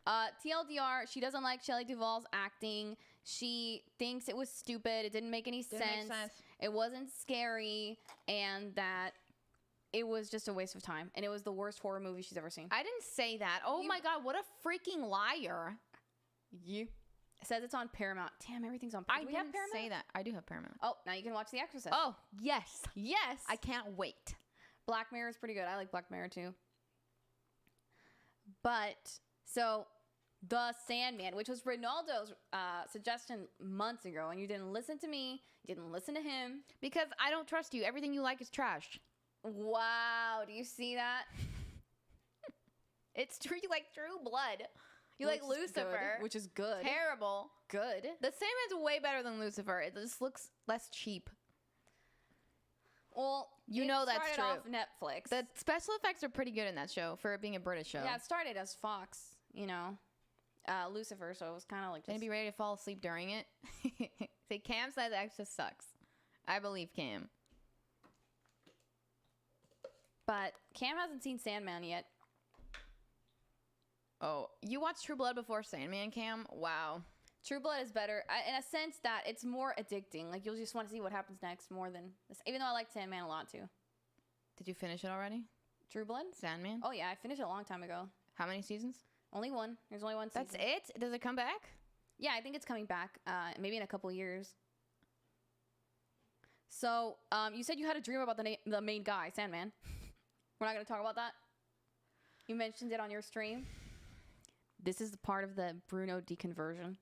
TLDR, she doesn't like Shelley Duvall's acting. She thinks it was stupid. It didn't make any Didn't make sense. sense. It wasn't scary, and that it was just a waste of time. And it was the worst horror movie she's ever seen. I didn't say that. Oh my god, what a freaking liar. You says it's on Paramount. Damn, everything's on I Paramount. Do we have didn't Paramount? say that. I do have Paramount. Oh, now you can watch The Exorcist. Oh, yes. yes. I can't wait. Black Mirror is pretty good. I like Black Mirror too. But so The Sandman, which was Ronaldo's suggestion months ago, and you didn't listen to me, you didn't listen to him. Because I don't trust you. Everything you like is trash. Wow, do you see that? It's true. You like True Blood. You Which like is good, Lucifer. which is good. Terrible. Good. The Sandman's way better than Lucifer. It just looks less cheap. Well, You it know that's started true. off Netflix. The special effects are pretty good in that show for it being a British show. Yeah, it started as Fox, you know, Lucifer, so it was kind of like Gonna just, be ready to fall asleep during it. Say, Cam said that just sucks. I believe Cam. but Cam hasn't seen Sandman yet. Oh, you watched True Blood before Sandman, Cam? Wow. True Blood is better in a sense that it's more addicting. Like you'll just want to see what happens next more than this. Even though I like Sandman a lot too. Did you finish it already? True Blood? Sandman? Oh, yeah, I finished it a long time ago. How many seasons? Only one. There's only one season. That's it? Does it come back? Yeah, I think it's coming back maybe in a couple years. So, you said you had a dream about the main guy, Sandman. We're not going to talk about that? You mentioned it on your stream. This is the part of the Bruno deconversion.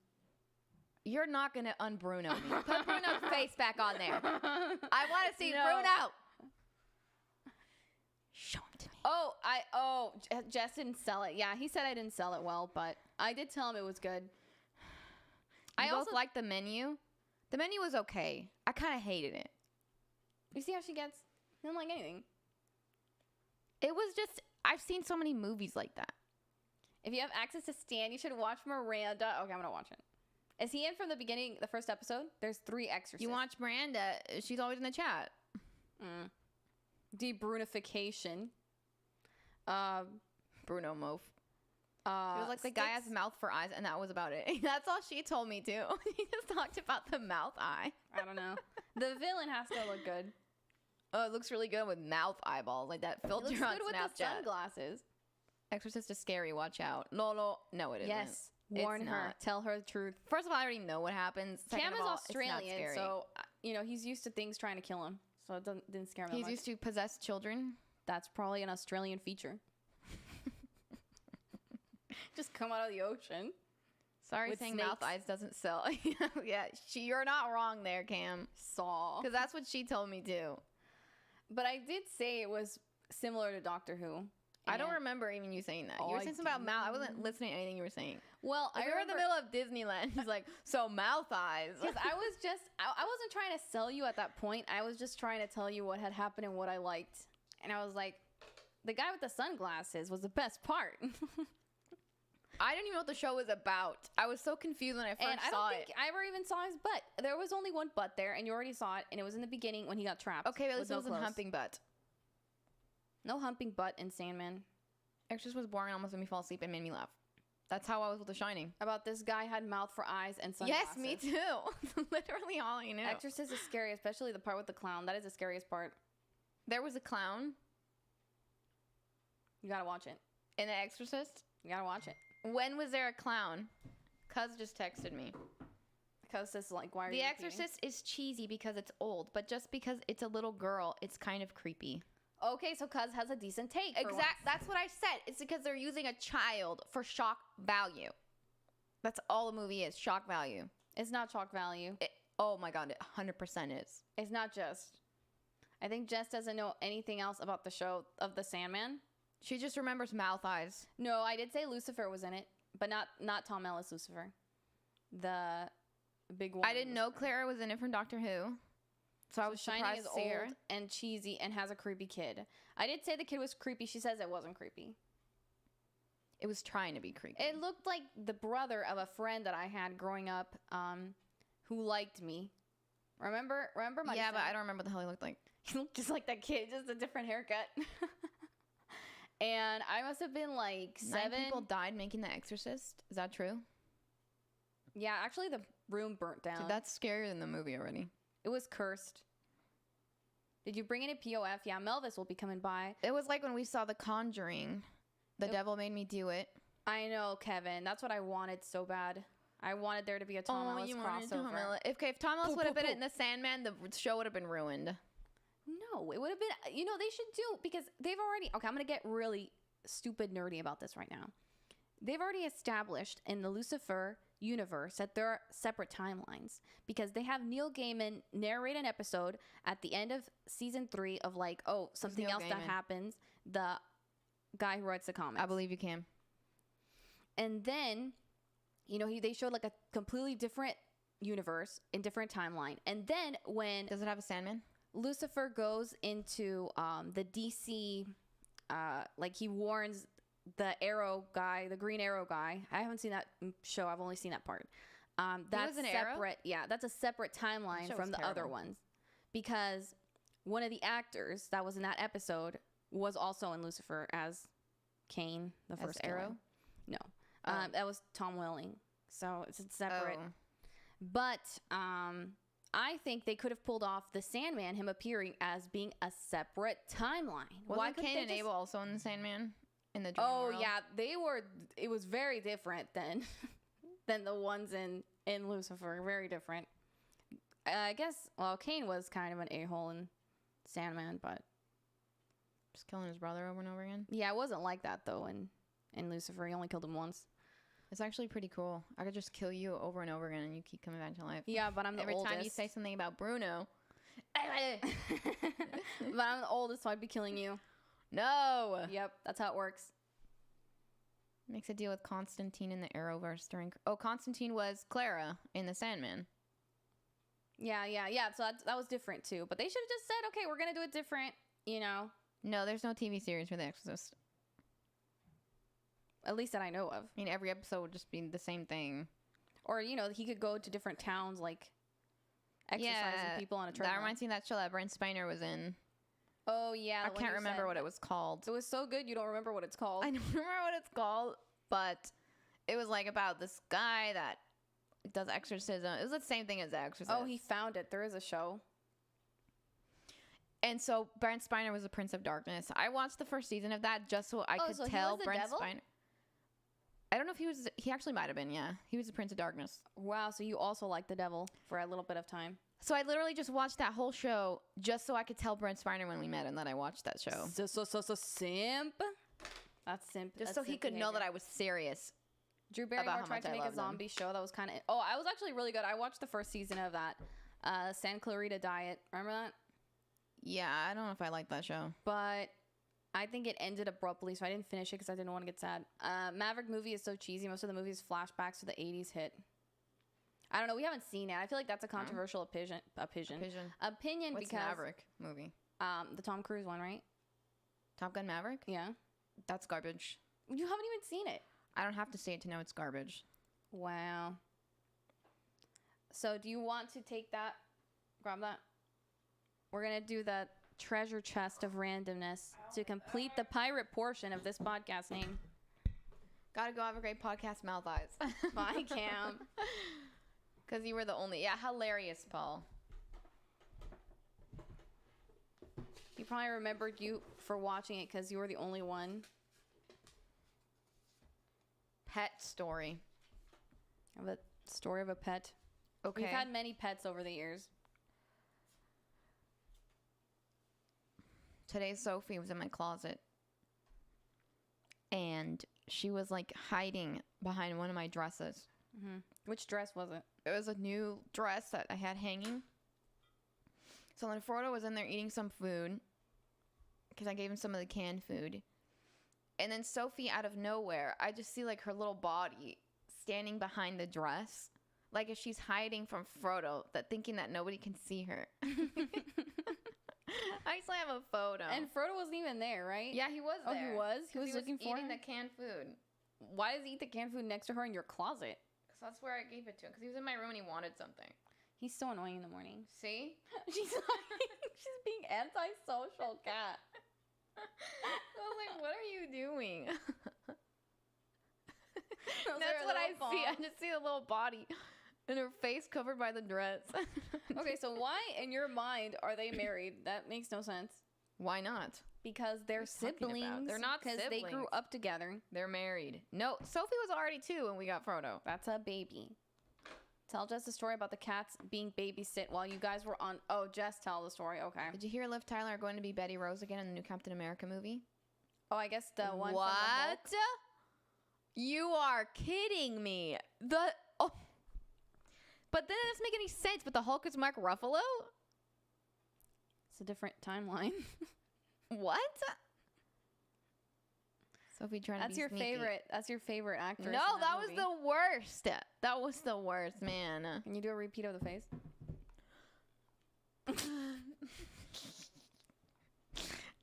You're not going to un-Bruno me. Put Bruno's face back on there. I want to see No. Bruno. Show him to me. Jess didn't sell it. Yeah, he said I didn't sell it well, but I did tell him it was good. I also liked the menu. The menu was okay. I kind of hated it. You see how she gets? He didn't like anything. It was just, I've seen so many movies like that. If you have access to Stan, you should watch Miranda. Okay, I'm going to watch it. Is he in from the beginning, the first episode? There's 3 exorcists. You watch Miranda. She's always in the chat. Debrunification. Bruno Mof. She was like, the guy has mouth for eyes, and that was about it. That's all she told me, too. She just talked about the mouth eye. I don't know. The villain has to look good. Oh, it looks really good with mouth eyeballs, like that It filter looks on good with Snapchat. the sunglasses. Exorcist is scary. Watch out. No, it isn't. Yes. It's Warn her. not. Tell her the truth. First of all, I already know what happens. Second Cam of is all, it's not Australian, scary. so, he's used to things trying to kill him. So it didn't scare him that He's much. used to possess children. That's probably an Australian feature. Just come out of the ocean. Sorry, With saying mouth snakes. eyes doesn't sell. Yeah, you're not wrong there, Cam. Saw. Because that's what she told me too. But I did say it was similar to Doctor Who. I don't And- remember even you saying that. Oh, You were I saying something about mouth. I wasn't listening to anything you were saying. Well, Like, I we were in the remember middle of Disneyland. He's like, so mouth eyes. because I wasn't trying to sell you at that point. I was just trying to tell you what had happened and what I liked. And I was like, the guy with the sunglasses was the best part. I didn't even know what the show was about. I was so confused when I first And I saw don't think it. I ever even saw his butt. There was only one butt there, and you already saw it, and it was in the beginning when he got trapped. Okay, but at with least it no wasn't clothes. humping butt. No humping butt in Sandman. Exorcist was boring, almost made me fall asleep and made me laugh. That's how I was with The Shining. About this guy had mouth for eyes and sunglasses. Yes, me too. Literally all I knew. Exorcist is scary, especially the part with the clown. That is the scariest part. There was a clown You gotta watch it. in The Exorcist. You gotta watch it. When was there a clown? Cuz just texted me. Because this is like, why are The you repeating? Exorcist is cheesy because it's old, but just because it's a little girl, it's kind of creepy. Okay, so Cuz has a decent take. for once. That's what I said. It's because they're using a child for shock value. That's all the movie is, shock value. It's not shock value. Oh my god, it 100% is. It's not just. I think Jess doesn't know anything else about the show of the Sandman. She just remembers mouth eyes. No, I did say Lucifer was in it, but not Tom Ellis Lucifer. The big one. I didn't know Clara was in it from Doctor Who. So I was Shining surprised is to see her. old and cheesy and has a creepy kid. I did say the kid was creepy. She says it wasn't creepy. It was trying to be creepy. It looked like the brother of a friend that I had growing up, who liked me. Remember my yeah, but I don't remember what the hell he looked like. He looked just like that kid, just a different haircut. And I must have been like 7. 9 people died making The Exorcist. Is that true? Yeah, actually the room burnt down. Dude, that's scarier than the movie already. It was cursed. Did you bring in a POF? Yeah, Melvis will be coming by. It was like when we saw The Conjuring. The devil made me do it. I know, Kevin. That's what I wanted so bad. I wanted there to be a Tom Ellis crossover. If Tom Ellis Poop, would have poop, been poop. in The Sandman, the show would have been ruined. No, it would have been, they should do, because they've already, okay, I'm going to get really stupid nerdy about this right now. They've already established in the Lucifer universe that there are separate timelines, because they have Neil Gaiman narrate an episode at the end of season 3 of like, oh, something Neil else that Gaiman? happens, the guy who writes the comics. I believe you can. And then, they showed like a completely different universe in different timeline. And then when Does it have a Sandman? Lucifer goes into the DC, like he warns the Arrow guy, the Green Arrow guy. I haven't seen that show. I've only seen that part. That's was an Arrow? separate. Yeah, that's a separate timeline show from was the other terrible. ones, because one of the actors that was in that episode was also in Lucifer as Cain, the As first Arrow? killer. No, Oh. that was Tom Welling. So it's separate. Oh. But I think they could have pulled off the Sandman, him appearing as being a separate timeline. Why Wasn't couldn't Cain they and just- Abel also in the Sandman? In the dream Oh world? yeah, they were. It was very different than than the ones in Lucifer. Very different. I guess. Well, Cain was kind of an a-hole in Sandman, but Just killing his brother over and over again. yeah, it wasn't like that though. In Lucifer, he only killed him once. It's actually pretty cool. I could just kill you over and over again, and you keep coming back to life. Yeah, but I'm the Every oldest. time you say something about Bruno, But I'm the oldest, so I'd be killing you. no. Yep, that's how it works. Makes a deal with Constantine in the Arrowverse during. Oh, Constantine was Clara in the Sandman. Yeah. So that was different too. But they should have just said, okay, we're gonna do it different. You know, No, there's no TV series for The Exorcist. at least that I know of. I mean, every episode would just be the same thing. Or you know, he could go to different towns, like exercising people on a treadmill. That reminds me of that show that Brent Spiner was in. Oh yeah, I the one can't you remember said. what it was called. It was so good, you don't remember what it's called. I don't remember what it's called, but it was like about this guy that does exorcism. It was the same thing as The Exorcist. Oh, he found it. There is a show. And so Brent Spiner was the Prince of Darkness. I watched the first season of that just so I could so he tell was the Brent devil? Spiner. I don't know if he was. He actually might have been. Yeah, he was the Prince of Darkness. Wow, so you also like the devil for a little bit of time. So I literally just watched that whole show just so I could tell Brent Spiner when we met and that I watched that show. So simp. That's simp. Just so he could know that I was serious. Drew Barrymore about how tried much to I make a love them. zombie show that was kind of. Oh, I was actually really good. I watched the first season of that. San Clarita Diet. Remember that? Yeah, I don't know if I like that show. But I think it ended abruptly, so I didn't finish it because I didn't want to get sad. Maverick movie is so cheesy. Most of the movie is flashbacks to the 80s hit. I don't know. We haven't seen it. I feel like that's a controversial opinion. Opinion What's because Maverick movie? the Tom Cruise one, right? Top Gun Maverick? Yeah. That's garbage. You haven't even seen it. I don't have to see it to know it's garbage. Wow. So do you want to take that? Grab that. We're going to do the Treasure Chest of Randomness to complete the pirate portion of this podcast name. Gotta go have a great podcast, Mouth Eyes. Bye, Cam. Because you were the only. Yeah, hilarious, Paul. He probably remembered you for watching it because you were the only one. Pet story. Of a story of a pet. Okay. We've had many pets over the years. Today, Sophie was in my closet. And she was like hiding behind one of my dresses. Which dress was it? It was a new dress that I had hanging. So then Frodo was in there eating some food because I gave him some of the canned food. And then Sophie, out of nowhere, I just see like her little body standing behind the dress, like if she's hiding from Frodo, that thinking that nobody can see her. I still have a photo. And Frodo wasn't even there, right? yeah, he was Oh, there. he was? He 'Cause was looking for eating her? the canned food. Why does he eat the canned food next to her in your closet? Because that's where I gave it to him. Because he was in my room and he wanted something. He's so annoying in the morning. See? She's being antisocial cat. I was like, what are you doing? Those That's are what I little see. I palms. just see a little body and her face covered by the dress. Okay, so why in your mind are they married? That makes no sense. Why not? Because they're What are you talking about? siblings. They're not because they grew siblings. up together. They're married. No, Sophie was already 2 when we got Frodo. That's a baby. Tell Jess the story about the cats being babysit while you guys were on. Oh, Jess, tell the story. Okay. Did you hear Liv Tyler are going to be Betty Rose again in the new Captain America movie? Oh, I guess the one. From the What? Hulk. You are kidding me. But then it doesn't make any sense. But the Hulk is Mark Ruffalo? It's a different timeline. What? Sophie trying to That's be your sneaky. favorite. That's your favorite actress. No, in that was movie. the worst. That was the worst, man. Can you do a repeat of the face?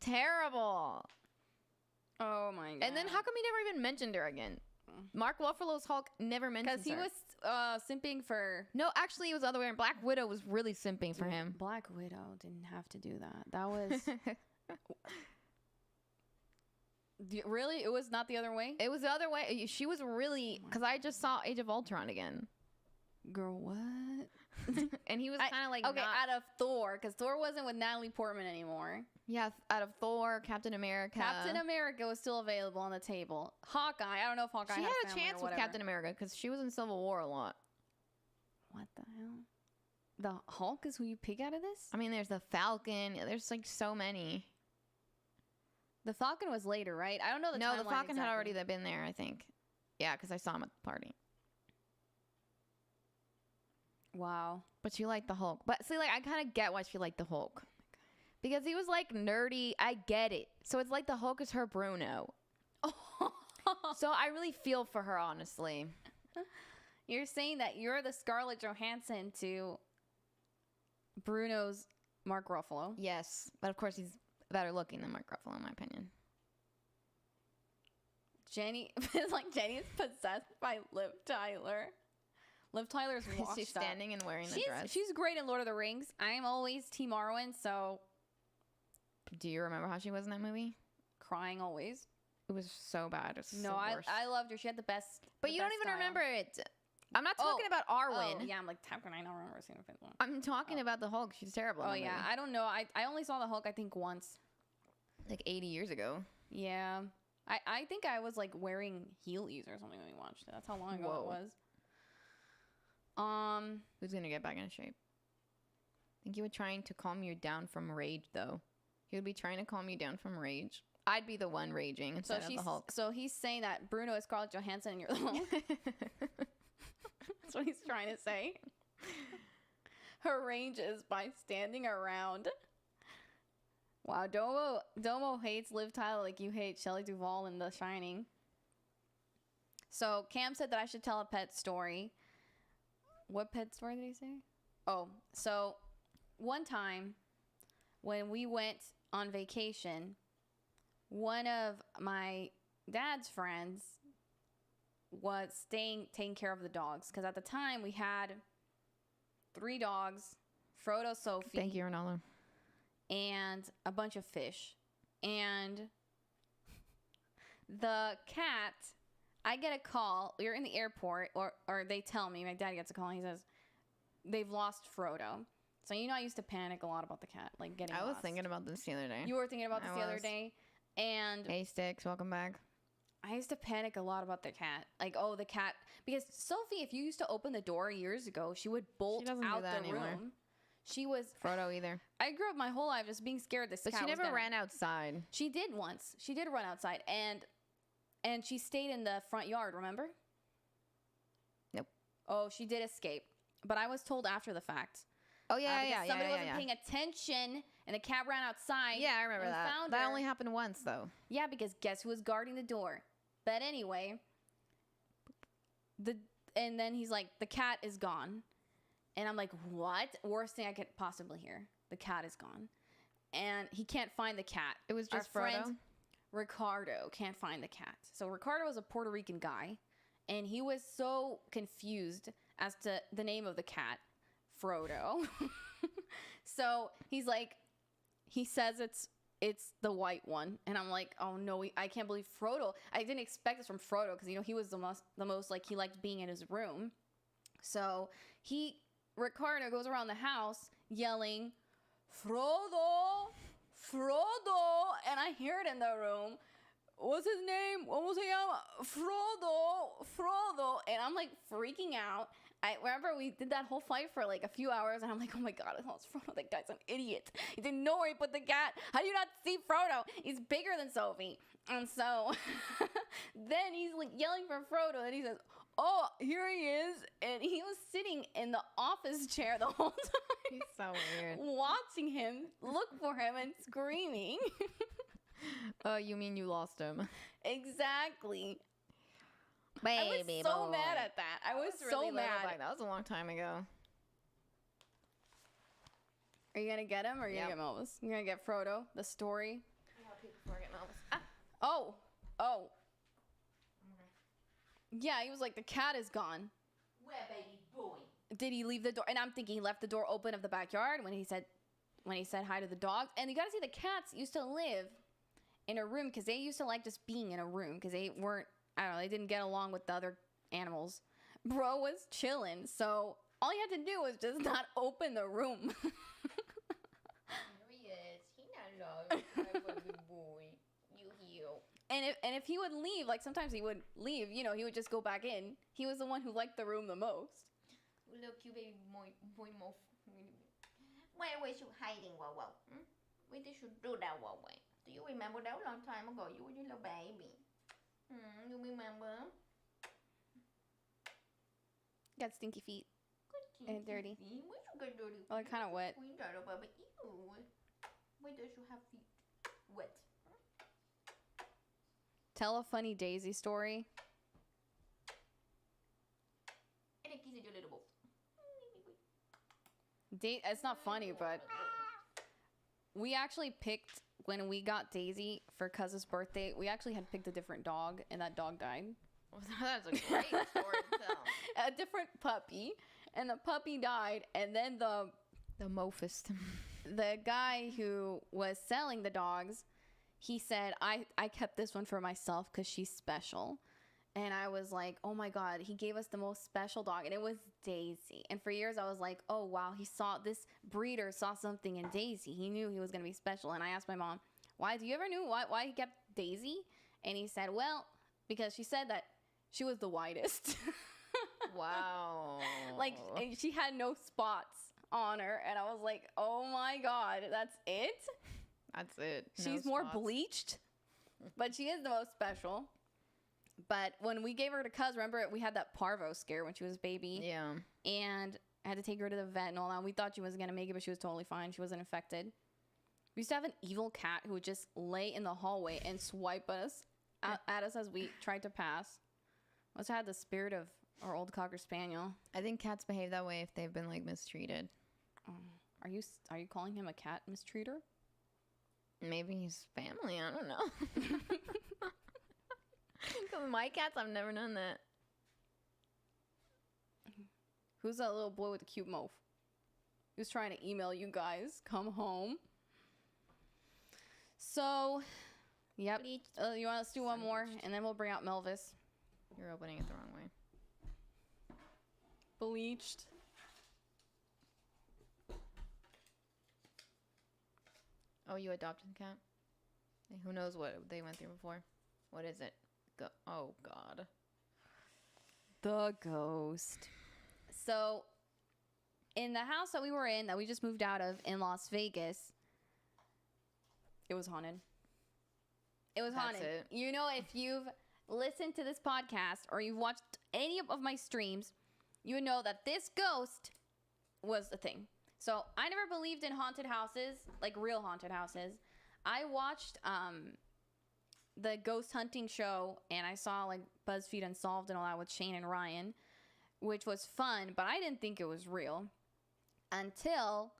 Terrible. Oh my god. And then how come he never even mentioned her again? Mark Ruffalo's Hulk never mentioned Because he her. was simping for. No, actually, it was the other way around. Black Widow was really simping for him. Black Widow didn't have to do that. That was. Really? It was not the other way? It was the other way. She was really... Because I just saw Age of Ultron again. Girl, what? And he was I- kind of like okay, not, out of Thor, because Thor wasn't with Natalie Portman anymore. yeah, out of Thor, Captain America. Captain America was still available on the table. Hawkeye, I don't know if Hawkeye She has had a family or chance with whatever. Captain America because she was in Civil War a lot. What the hell? The Hulk is who you pick out of this? I mean, there's the Falcon. There's like so many. The Falcon was later, right? I don't know the No, the timeline Falcon had exactly. already been there, I think. Yeah, because I saw him at the party. Wow. But you like the Hulk. But see, like, I kind of get why she liked the Hulk. Because he was like nerdy. I get it. So it's like the Hulk is her Bruno. So I really feel for her, honestly. You're saying that you're the Scarlett Johansson to Bruno's Mark Ruffalo. Yes. But of course, he's better looking than Mark Ruffalo, in my opinion. Jenny, it's like Jenny is possessed by Liv Tyler. Liv Tyler's washed She's up. standing and wearing the dress. She's great in Lord of the Rings. I'm always Team Arwen, so Do you remember how she was in that movie? crying always. It was so bad. It was No, the I worst. loved her. She had the best. But the you don't best even style. remember it. I'm not talking about Arwen. Oh, yeah, I'm like, how can I not remember seeing a one? I'm talking about the Hulk. She's terrible. in Oh that yeah, movie. I don't know. I only saw the Hulk I think once. Like 80 years ago. Yeah, I think I was like wearing heelys or something when we watched it. That's how long ago Whoa. it was. Who's gonna get back in shape? I think he would trying to calm you down from rage, though. He would be trying to calm you down from rage. I'd be the one raging So instead of the Hulk. so he's saying that Bruno is Scarlett Johansson and you're the Hulk. That's what he's trying to say. Her range is by standing around. Wow, Domo hates Liv Tyler like you hate Shelley Duvall in The Shining. So Cam said that I should tell a pet story. What pet story did he say? Oh, so one time when we went on vacation, one of my dad's friends was taking care of the dogs because at the time we had 3 dogs, Frodo, Sophie, Thank you, Ronaldo. and a bunch of fish. And the cat, I get a call. We're in the airport, or they tell me, my dad gets a call, and he says, they've lost Frodo. So, I used to panic a lot about the cat, like getting I was lost. thinking about this the other day. You were thinking about this I the other was. day. And Hey, Sticks, welcome back. I used to panic a lot about the cat. Like, oh, the cat. Because Sophie, if you used to open the door years ago, she would bolt doesn't do out that the anymore. room. She was. Frodo either. I grew up my whole life just being scared this But cat she was never gonna- ran outside. She did once. She did run outside, and she stayed in the front yard. Remember? Nope. Oh, she did escape, but I was told after the fact. Oh, yeah, because yeah, somebody yeah, wasn't yeah. paying attention, and the cat ran outside. Yeah, I remember and that. Found That her. only happened once, though. Yeah, because guess who was guarding the door? But anyway, and then he's like, the cat is gone, and I'm like, what? Worst thing I could possibly hear. The cat is gone, and he can't find the cat. It was just Our Frodo? friend Ricardo can't find the cat. So Ricardo is a Puerto Rican guy, and he was so confused as to the name of the cat, Frodo. So he's like, he says it's the white one, and I'm like, oh no, I can't believe Frodo. I didn't expect this from Frodo because he was the most like he liked being in his room. So Ricardo goes around the house yelling, Frodo, Frodo, and I hear it in the room. What's his name? ¿Cómo se llama? Frodo, and I'm like freaking out. I remember we did that whole fight for like a few hours, and I'm like, oh my god, it's Frodo. That guy's an idiot. He didn't know where he put the cat. How do you not see Frodo? He's bigger than Sophie. And so then he's like yelling for Frodo, and he says, oh, here he is. And he was sitting in the office chair the whole time. He's so weird. Watching him, look for him, and screaming. Oh, you mean you lost him? Exactly. Baby I was so boy. mad at that. I was really so little mad. back. That was a long time ago. Are you gonna get him, or are you Yep. gonna get Melvis? You're gonna get Frodo. The story. Ah. Oh. Yeah, he was like, the cat is gone. Where, baby boy? Did he leave the door? And I'm thinking he left the door open of the backyard when he said hi to the dogs. And you gotta see, the cats used to live in a room because they used to like just being in a room because they weren't, I don't know, they didn't get along with the other animals. Bro was chilling, so All he had to do was just not open the room. There he is. He not lost. My baby boy. You heal. And if he would leave, like sometimes he would leave, you know, he would just go back in. He was the one who liked the room the most. Look, you baby boy, Where was you hiding, Wow Wow? Where did you do that, Wow Wow? Do you remember that a long time ago? You were a little baby. You remember? Got stinky feet. And dirty. Where you get dirty? Well, they're kind of wet. Ew. Where does you have feet wet? Tell a funny Daisy story. And a kiss at your little wolf. It's not funny, but we actually picked, when we got Daisy for Cuz's birthday, we actually had picked a different dog, and that dog died. That's a great story to tell. A different puppy, and the puppy died, and then the Melvis. the guy who was selling the dogs, he said, I kept this one for myself because she's special. And I was like, oh my God, he gave us the most special dog. And it was Daisy. And for years I was like, oh wow, this breeder saw something in Daisy. He knew he was going to be special. And I asked my mom, do you ever knew why he kept Daisy? And he said, well, because she said that she was the whitest. Wow. Like, she had no spots on her. And I was like, oh my God, that's it? That's it. She's more bleached, but she is the most special. But when we gave her to Cuz, remember we had that parvo scare when she was a baby? Yeah. And I had to take her to the vet and all that. We thought she was going to make it, but she was totally fine. She wasn't infected. We used to have an evil cat who would just lay in the hallway and swipe at us as we tried to pass. Must have had the spirit of our old Cocker Spaniel. I think cats behave that way if they've been like mistreated. Are you calling him a cat mistreater? Maybe he's family. I don't know. Because my cats, I've never done that. Who's that little boy with the cute mouth? He was trying to email you guys. Come home. So, yep. You want us to do one more, and then we'll bring out Melvis. You're opening it the wrong way. Bleached. Oh, you adopted a cat? Who knows what they went through before? What is it? Oh, God. The ghost. So, in the house that we were in, that we just moved out of in Las Vegas, it was haunted. It was haunted. It. You know, if you've listened to this podcast or you've watched any of my streams, you would know that this ghost was a thing. So, I never believed in haunted houses, like real haunted houses. I watched the ghost hunting show, and I saw like BuzzFeed Unsolved and all that with Shane and Ryan, which was fun, but I didn't think it was real until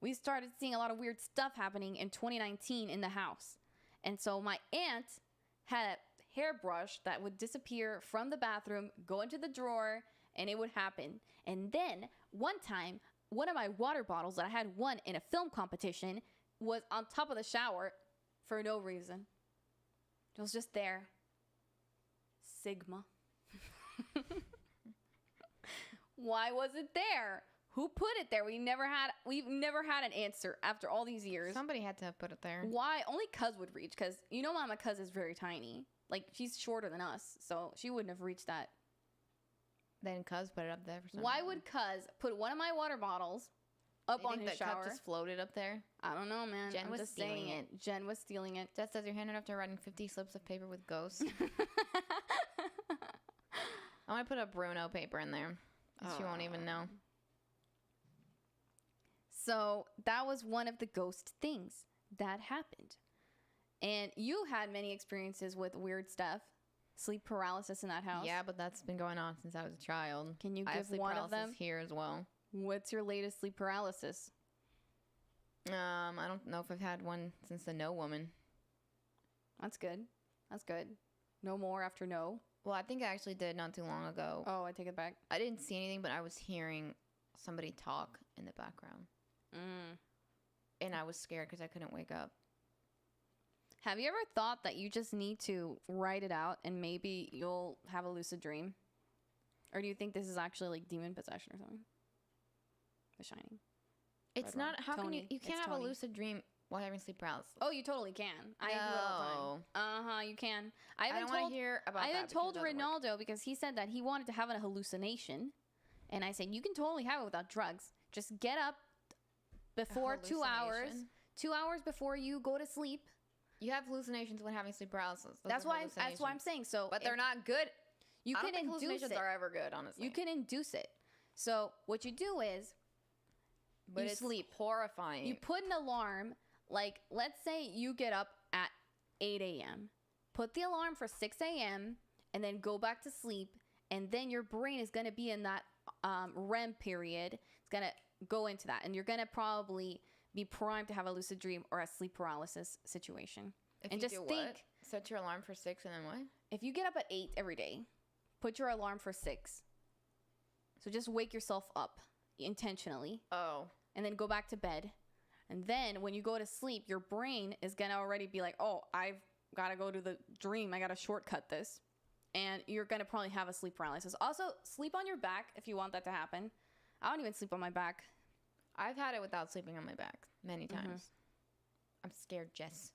we started seeing a lot of weird stuff happening in 2019 in the house. And so my aunt had a hairbrush that would disappear from the bathroom, go into the drawer, and it would happen. And then one time, one of my water bottles that I had won in a film competition was on top of the shower for no reason. It was just there. Sigma. Why was it there? Who put it there? We've never had an answer after all these years. Somebody had to have put it there. Why? Only Cuz would reach, because you know Mama Cuz is very tiny. Like, she's shorter than us, so she wouldn't have reached that. Then Cuz put it up there for some Why reason. would Cuz put one of my water bottles up You on think his that cup shower? just floated up there? I don't know, man. Jen I'm was just stealing saying it. Jen was stealing it. Jess says you're handing after writing 50 slips of paper with ghosts. I want to put a Bruno paper in there. She won't even know. So that was one of the ghost things that happened. And you had many experiences with weird stuff. Sleep paralysis in that house. Yeah, but that's been going on since I was a child. Can you I have give sleep one of paralysis them? here as well. What's your latest sleep paralysis? I don't know if I've had one since the No Woman. That's good. That's good. No more after no. Well, I think I actually did not too long ago. Oh, I take it back. I didn't see anything, but I was hearing somebody talk in the background. And I was scared because I couldn't wake up. Have you ever thought that you just need to write it out and maybe you'll have a lucid dream? Or do you think this is actually like demon possession or something? The Shining. It's Red not. one. How can you? Tony. You can't It's have a Tony. lucid dream while having sleep paralysis. Oh, you totally can. I do it all the time. You can. I don't even want told to hear about I that. even told Ronaldo because he said that he wanted to have a hallucination, and I said you can totally have it without drugs. Just get up before 2 hours. hallucination? 2 hours before you go to sleep. You have hallucinations when having sleep paralysis. Those That's are why I'm hallucinations. saying. So, But they're if not good. You I can don't think induce hallucinations it. are ever good, honestly. You can induce it. So what you do is but you it's sleep. horrifying. You put an alarm. Like let's say you get up at 8 a.m. Put the alarm for 6 a.m. and then go back to sleep. And then your brain is going to be in that REM period. It's going to go into that. And you're going to probably be primed to have a lucid dream or a sleep paralysis situation. if and you just do think, what? Set your alarm for 6 and then what? if you get up at 8 every day, put your alarm for 6. So just wake yourself up intentionally Oh. and then go back to bed. And then when you go to sleep, your brain is going to already be like, oh, I've got to go to the dream. I got to shortcut this. And you're going to probably have a sleep paralysis. Also, sleep on your back if you want that to happen. I don't even sleep on my back. I've had it without sleeping on my back many times. I'm scared, Jess.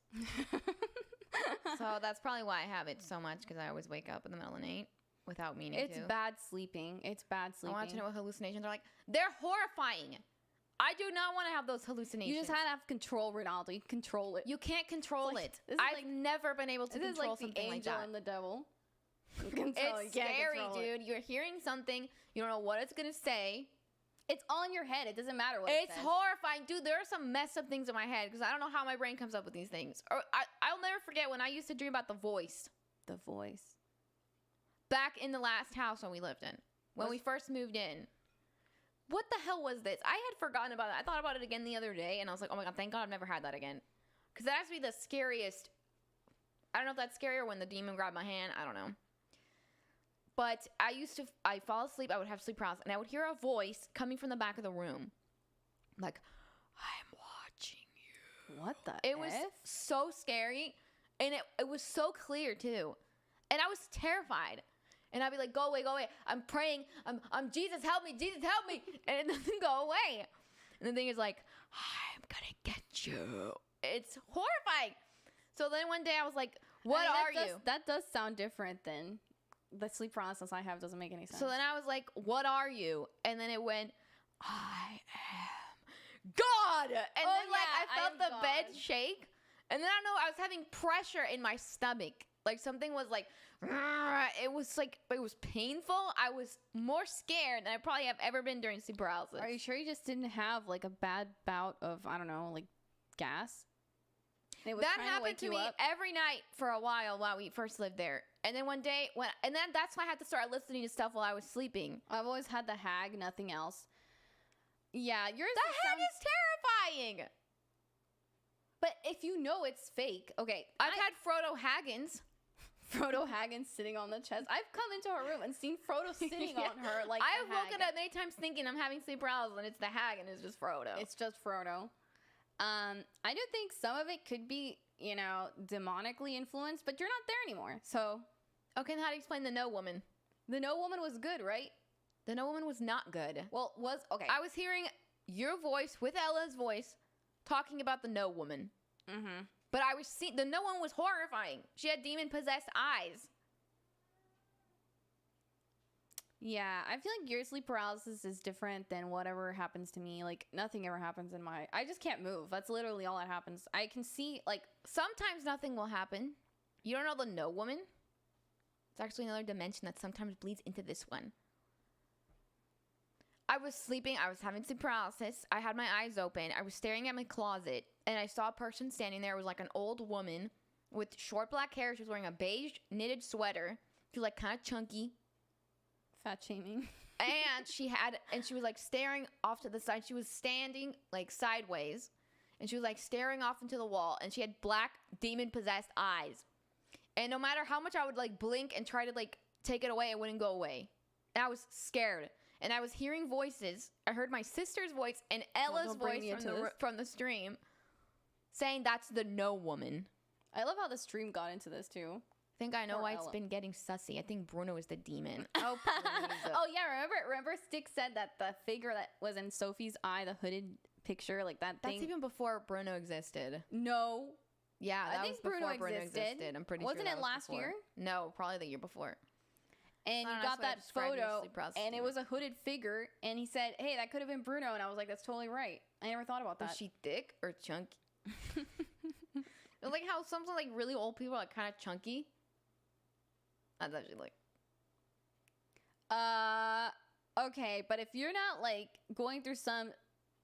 So that's probably why I have it so much, because I always wake up in the middle of the night without meaning It's to. bad sleeping. It's bad I sleeping. want to know what hallucinations are like. They're horrifying. I do not want to have those hallucinations. You just had to have control, Ronaldo. You can control it. You can't control It's like- it. this is I've like- never been able to This is control like the something like angel that. and the devil. You control it. It's You can't scary, control it. dude. You're hearing something. You don't know what it's going to say. It's on your head. It doesn't matter what It's it says. horrifying. Dude, there are some messed up things in my head because I don't know how my brain comes up with these things. Or I'll never forget when I used to dream about the voice The voice. back in the last house when we lived in. When we first moved in. What the hell was this? I had forgotten about it. I thought about it again the other day, and I was like, oh my God, thank God I've never had that again. Because that has to be the scariest. I don't know if that's scarier when the demon grabbed my hand. I don't know. But I'd fall asleep, I would have sleep paralysis, and I would hear a voice coming from the back of the room. Like, I'm watching you. What the It was F? so scary, and it was so clear, too. And I was terrified. And I'd be like, go away, go away. I'm praying. I'm Jesus, help me, Jesus, help me. And it doesn't go away. And the thing is like, I'm going to get you. It's horrifying. So then one day I was like, what are you? That does sound different than the sleep paralysis I have. Doesn't make any sense. So then I was like, what are you? And then it went, I am God. And then like yeah, I felt am the God. bed shake. And then I don't know, I was having pressure in my stomach. Like something was like, it was painful. I was more scared than I probably have ever been during sleep paralysis. Are you sure you just didn't have like a bad bout of, I don't know, like gas? It was That trying happened wake to you me up? every night for a while we first lived there. And then one day, and then that's why I had to start listening to stuff while I was sleeping. I've always had the hag, nothing else. Yeah, yours The hag sounds- is terrifying. But if you know it's fake, okay. I've had Frodo Haggins. Frodo Haggins sitting on the chest. I've come into her room and seen Frodo sitting Yeah. on her like I've the woken hag. up many times thinking I'm having sleep paralysis and it's the hag and it's just Frodo. It's just Frodo. I do think some of it could be, demonically influenced, but you're not there anymore. So Okay, and how do you explain the No Woman? the No Woman was good, right? The No Woman was not good. Well, okay. I was hearing your voice with Ella's voice talking about the No Woman. Mm-hmm. But I was seeing the No One was horrifying. She had demon-possessed eyes. Yeah, I feel like your sleep paralysis is different than whatever happens to me. Like nothing ever happens in my. I just can't move. That's literally all that happens. I can see like Sometimes nothing will happen. You don't know the No Woman? It's actually another dimension that sometimes bleeds into this one. I was sleeping. I was having sleep paralysis. I had my eyes open. I was staring at my closet, and I saw a person standing there. It was like an old woman with short black hair. She was wearing a beige knitted sweater. She was like kind of chunky. fat shaming. And she was like staring off to the side. She was standing like sideways, and she was like staring off into the wall, and she had black demon possessed eyes. And no matter how much I would like blink and try to like take it away, it wouldn't go away. And I was scared. And I was hearing voices. I heard my sister's voice and Ella's don't bring voice me into this. from the stream saying that's the No Woman. I love how the stream got into this too. think I know Poor why it's Ella. been getting sussy. I think Bruno is the demon. Oh, oh yeah, remember Stick said that the figure that was in Sophie's eye, the hooded picture, like that That's thing. even before Bruno existed. No. Yeah, I that think was before Bruno Bruno existed. existed. I'm pretty Wasn't sure. it that was last before. year? No, probably the year before. And Not you a nice got way to that describe your photo, sleep paralysis and it demon. was a hooded figure, and he said, "Hey, that could have been Bruno," and I was like, "That's totally right." I never thought about Was that. she thick or chunky? It's like how some like really old people are kind of chunky. That's actually like. Okay, but if you're not like going through some,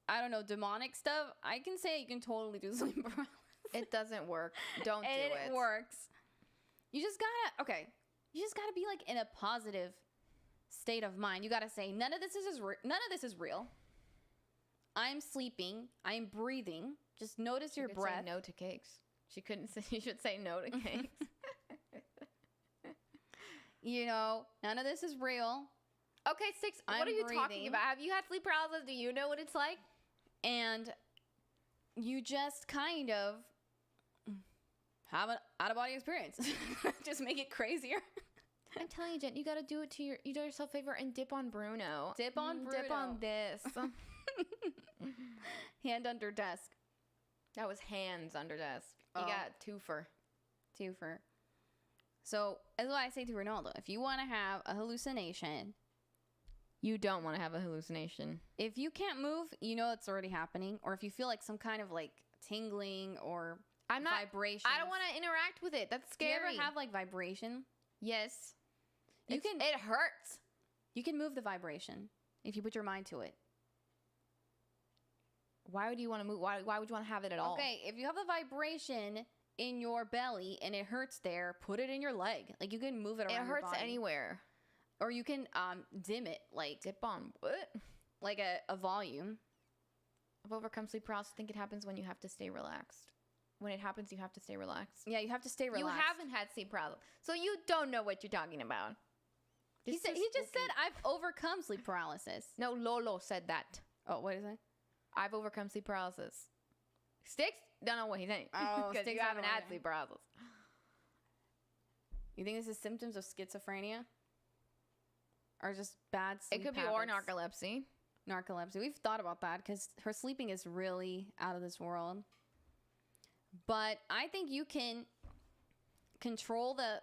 I don't know, demonic stuff, I can say you can totally do sleep paralysis. It doesn't work. Don't do And it. it works. You just gotta be like in a positive state of mind. You gotta say none of this is real. I'm sleeping. I'm breathing. Just notice your You could breath. Say no to cakes. She couldn't say. You should say no to cakes. You know, none of this is real. Okay, Six. What I'm are you talking breathing. about? Have you had sleep paralysis? Do you know what it's like? And you just kind of have an out of body experience. Just make it crazier. I'm telling you, Jen, you gotta do it to you do yourself a favor and dip on Bruno. Dip on Dip on Bruno. this. Hand under desk. That was hands under desk. You Oh. got twofer. Twofer. So, as what I say to Ronaldo, if you want to have a hallucination, You don't want to have a hallucination. if you can't move, you know it's already happening. Or if you feel like some kind of like tingling or I'm not. vibration. I don't want to interact with it. That's Do you scary. ever have like vibration? Yes. You can. It hurts. You can move the vibration if you put your mind to it. Why would you want to move? Why would you want to have it at all? Okay, if you have a vibration in your belly and it hurts there, put it in your leg. Like you can move it It around. your hurts body. anywhere. Or you can dim it Dip on what? like a volume. I've overcome sleep paralysis. I think it happens when you have to stay relaxed. When it happens, you have to stay relaxed. Yeah, you have to stay relaxed. You haven't had sleep paralysis, so you don't know what you're talking about. He This said is he just spooky. said I've overcome sleep paralysis. No, Lolo said that. Oh, what is it? I've overcome sleep paralysis. Sticks don't know what he's saying. Oh, because Sticks you don't haven't know had either. sleep paralysis. You think this is symptoms of schizophrenia? Or just bad sleep It could be habits? or narcolepsy. Narcolepsy. We've thought about that because her sleeping is really out of this world. But I think you can control the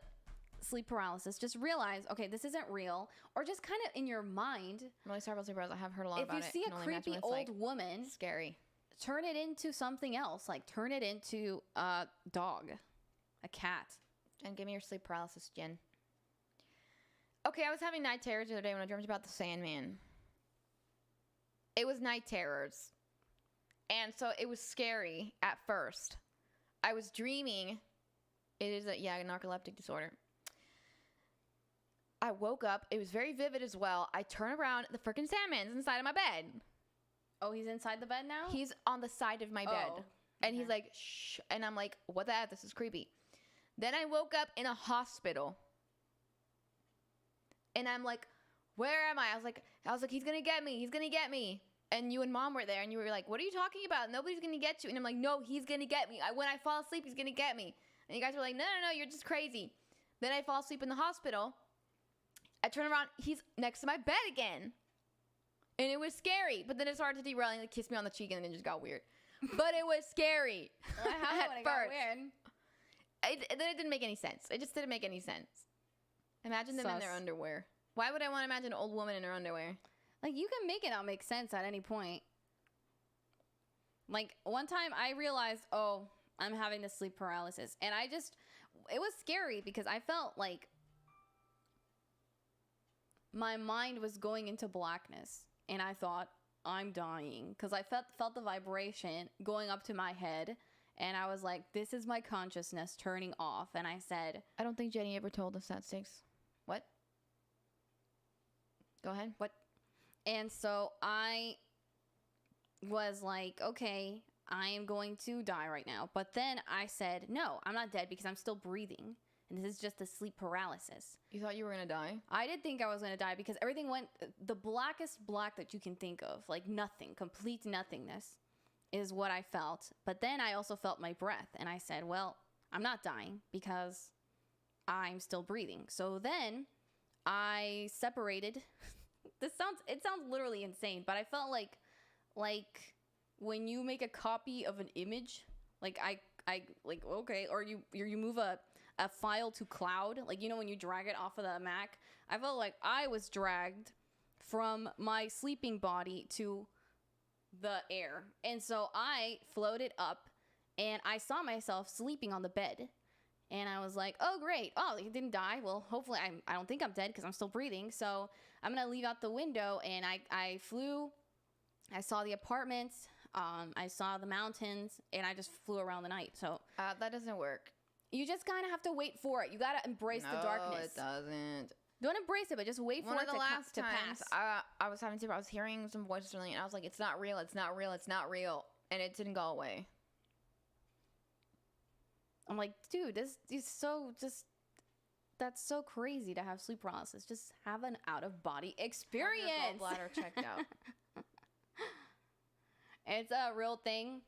sleep paralysis. Just realize, okay, this isn't real. Or just kind of in your mind, I'm really sorry about sleep paralysis. I have heard a lot if about you it. see I a can only imagine creepy what it's old woman, like. Scary. turn it into something else. Like turn it into a dog, a cat. And give me your sleep paralysis, Jen. Okay, I was having night terrors the other day when I dreamt about the Sandman. It was night terrors. And so it was scary at first. I was dreaming. It is a narcoleptic disorder. I woke up. It was very vivid as well. I turn around. The freaking Sandman's inside of my bed. Oh, he's inside the bed now? He's on the side of my bed. Oh, And he's okay. like, shh. And I'm like, what the heck? This is creepy. Then I woke up in a hospital. And I'm like, where am I? I was like, he's going to get me. He's going to get me. And you and Mom were there. And you were like, what are you talking about? Nobody's going to get you. And I'm like, no, he's going to get me. When I fall asleep, he's going to get me. And you guys were like, no, you're just crazy. Then I fall asleep in the hospital. I turn around. He's next to my bed again. And it was scary. But then it started to derail and he kissed me on the cheek and then it just got weird. But it was scary. How at when it got first. weird? Then it didn't make any sense. It just didn't make any sense. Imagine them in their Sus. underwear. Why would I want to imagine an old woman in her underwear? Like, you can make it not make sense at any point. Like, one time I realized, oh, I'm having this sleep paralysis. And it was scary because I felt like my mind was going into blackness. And I thought, I'm dying. Because I felt the vibration going up to my head. And I was like, this is my consciousness turning off. And I said, I don't think Jenny ever told us that, Sticks. What? Go ahead. what? And so I was like, okay, I am going to die right now. But then I said, no, I'm not dead because I'm still breathing. And this is just a sleep paralysis. You thought you were going to die? I did think I was going to die because everything went the blackest black that you can think of. Like nothing, complete nothingness is what I felt. But then I also felt my breath. And I said, well, I'm not dying because I'm still breathing. So then I separated. It sounds literally insane, but I felt like when you make a copy of an image, like I like, okay, or you move a file to cloud, like, you know, when you drag it off of the Mac, I felt like I was dragged from my sleeping body to the air. And so I floated up and I saw myself sleeping on the bed. And I was like, oh, great. Oh, he didn't die. Well, hopefully I don't think I'm dead because I'm still breathing. So I'm going to leave out the window. And I flew. I saw the apartments. I saw the mountains. And I just flew around the night. So that doesn't work. You just kind of have to wait for it. You got to embrace the darkness. No, it doesn't. Don't embrace it, but just wait for it to pass. I was having I was hearing some voices earlier, and I was like, it's not real. It's not real. It's not real. And it didn't go away. I'm like, dude, this is that's so crazy to have sleep paralysis. Just have an out-of-body experience. Have your gallbladder checked out. It's a real thing.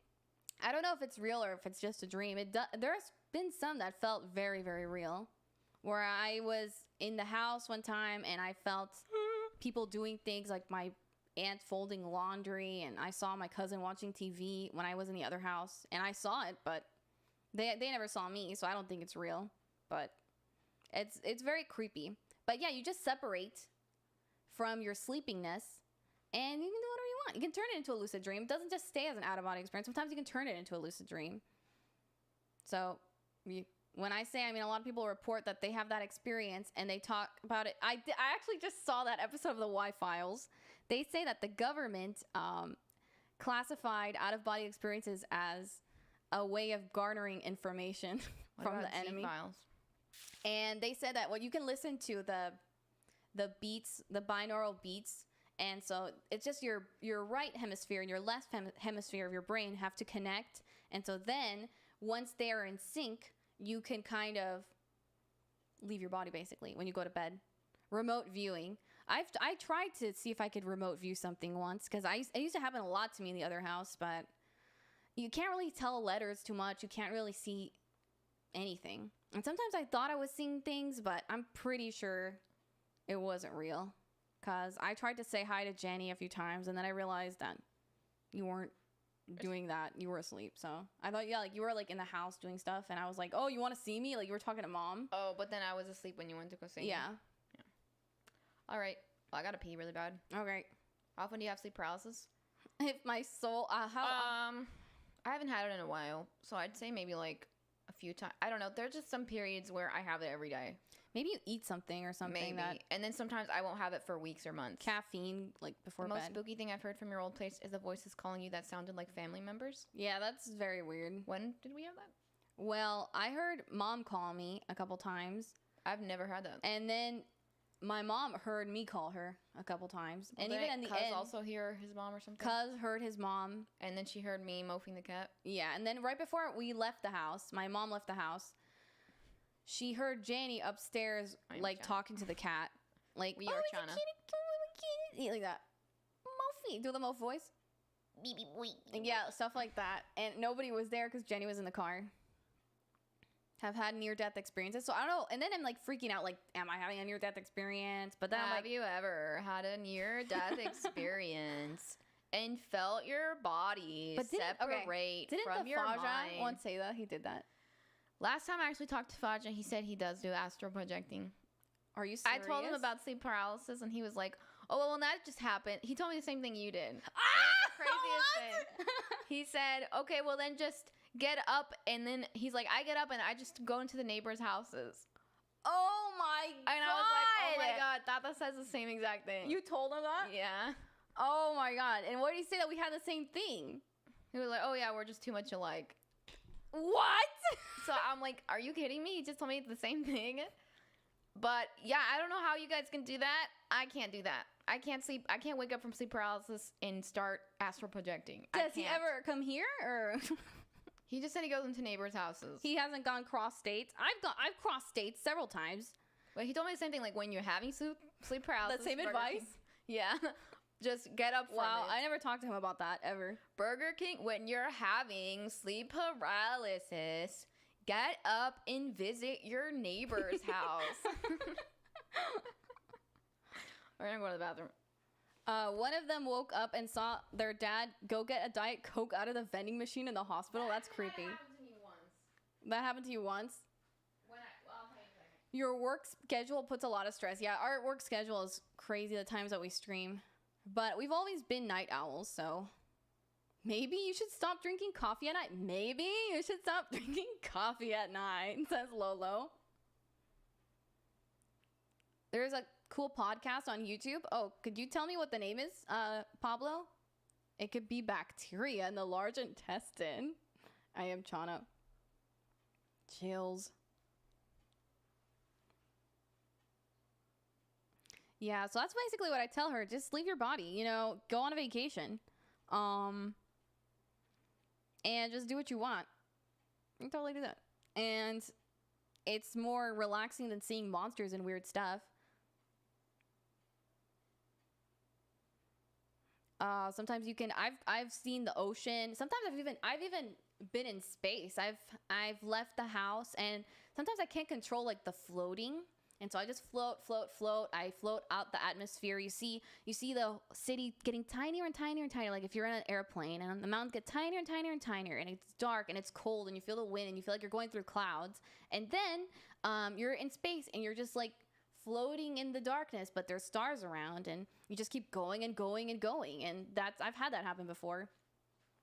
I don't know if it's real or if it's just a dream. There's been some that felt very, very real, where I was in the house one time and I felt people doing things like my aunt folding laundry, and I saw my cousin watching TV when I was in the other house, and I saw it, but they never saw me, so I don't think it's real. But it's very creepy. But yeah, you just separate from your sleepiness, and you can do whatever you want. You can turn it into a lucid dream. It doesn't just stay as an out-of-body experience. Sometimes you can turn it into a lucid dream. So when I say, I mean, a lot of people report that they have that experience and they talk about it. I actually just saw that episode of the Y-Files. They say that the government classified out-of-body experiences as a way of garnering information from the enemy. Z-Files? And they said that, well, you can listen to the beats, the binaural beats. And so it's just your right hemisphere and your left hemisphere of your brain have to connect. And so then once they're in sync, you can kind of leave your body, basically, when you go to bed. Remote viewing. I tried to see if I could remote view something once, because it used to happen a lot to me in the other house, but you can't really tell letters too much. You can't really see anything. And sometimes I thought I was seeing things, but I'm pretty sure it wasn't real, because I tried to say hi to Jenny a few times, and then I realized that you weren't doing that. You were asleep. So I thought, yeah, like you were like in the house doing stuff, and I was like, oh, you want to see me? Like you were talking to Mom. Oh, but then I was asleep when you went to go see me. Yeah. All right. Well, I gotta pee really bad. Okay. How often do you have sleep paralysis? If my soul, I haven't had it in a while, so I'd say maybe like a few times. I don't know. There's just some periods where I have it every day. Maybe you eat something or something. Maybe. And then sometimes I won't have it for weeks or months. Caffeine, like before bed. The most bed. spooky thing I've heard from your old place is the voices calling you that sounded like family members. Yeah, that's very weird. When did we have that? Well, I heard Mom call me a couple times. I've never had that. And then my mom heard me call her a couple times. Well, and even in the Cuz end, also hear his mom or something? Cuz heard his mom. And then she heard me moping the cat? Yeah, and then right before we left the house, my mom left the house, she heard Janie upstairs, like, talking to the cat. Like, we are Chana. Kitty. Like that. Mophie. Do the Moph voice. Yeah, stuff like that. And nobody was there because Jenny was in the car. Have had near-death experiences. So I don't know. And then I'm like freaking out, like, am I having a near-death experience? But then I'm like, have you ever had a near-death experience and felt your body separate from your mind? Didn't the Faja once say that? He did that. Last time I actually talked to Faja, he said he does do astral projecting. Are you serious? I told him about sleep paralysis, and he was like, oh, well, when that just happened, he told me the same thing you did. Ah! The craziest thing. He said, okay, well, then just get up, and then he's like, I get up, and I just go into the neighbors' houses. Oh, my God. And I was like, oh, my God, Tata says the same exact thing. You told him that? Yeah. Oh, my God. And what did he say that we had the same thing? He was like, oh, yeah, we're just too much alike. What? So I'm like, are you kidding me? He just told me the same thing. But yeah, I don't know how you guys can do that. I can't do that. I can't sleep. I can't wake up from sleep paralysis and start astral projecting. Does he ever come here, or? He just said he goes into neighbors' houses. He hasn't gone cross states. I've crossed states several times. But he told me the same thing. Like when you're having sleep paralysis. The same advice. Yeah. Just get up from Wow, it. I never talked to him about that ever. Burger King, when you're having sleep paralysis, Get up and visit your neighbor's house. We're gonna go to the bathroom. One of them woke up and saw their dad go get a Diet Coke out of the vending machine in the hospital. That's creepy. That happened to me once. That happened to you once? Well, I'll tell you in a second. Your work schedule puts a lot of stress. Yeah, our work schedule is crazy the times that we stream. But we've always been night owls, so maybe you should stop drinking coffee at night. Maybe you should stop drinking coffee at night, says Lolo. There's a cool podcast on YouTube. Oh, could you tell me what the name is, Pablo? It could be bacteria in the large intestine. I am Chana. Chills. Yeah, so that's basically what I tell her. Just leave your body, you know, go on a vacation. And just do what you want. You can totally do that. And it's more relaxing than seeing monsters and weird stuff. Sometimes you can. I've seen the ocean. Sometimes I've even been in space. I've left the house, and sometimes I can't control like the floating, and so I just float. I float out the atmosphere. You see the city getting tinier and tinier and tinier. Like if you're in an airplane, and the mountains get tinier and tinier and tinier, and it's dark and it's cold, and you feel the wind, and you feel like you're going through clouds, and then you're in space, and you're just like floating in the darkness, but there's stars around, and you just keep going and going and going. And I've had that happen before.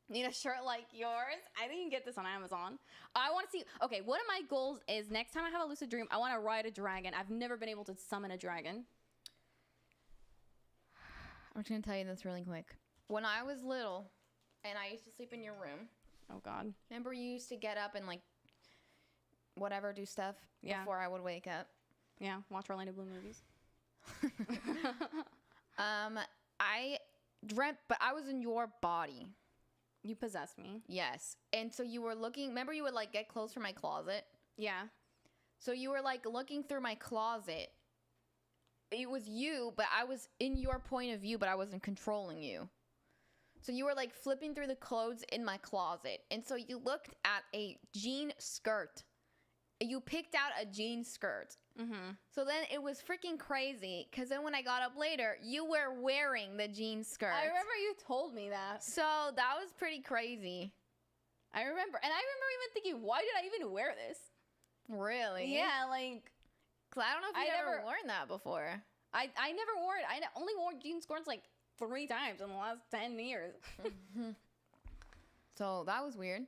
Need a shirt like yours? I didn't get this on Amazon. I want to see. Okay, one of my goals is next time I have a lucid dream, I want to ride a dragon. I've never been able to summon a dragon. I'm just gonna tell you this really quick. When I was little, and I used to sleep in your room. Oh God. Remember you used to get up and like whatever do stuff before I would wake up. Yeah, watch Orlando Bloom movies. I dreamt, but I was in your body. You possessed me. Yes. And so you were looking, remember you would like get clothes from my closet? Yeah. So you were like looking through my closet. It was you, but I was in your point of view, but I wasn't controlling you. So you were like flipping through the clothes in my closet. And so you looked at a jean skirt. You picked out a jean skirt. Mm-hmm. So then it was freaking crazy because then when I got up later, you were wearing the jean skirt. I remember you told me that. So that was pretty crazy. I remember. And I remember even thinking, why did I even wear this? Really? Yeah, like. Because I don't know if you've ever worn that before. I never wore it. I only wore jean skirts like 3 times in the last 10 years. So that was weird.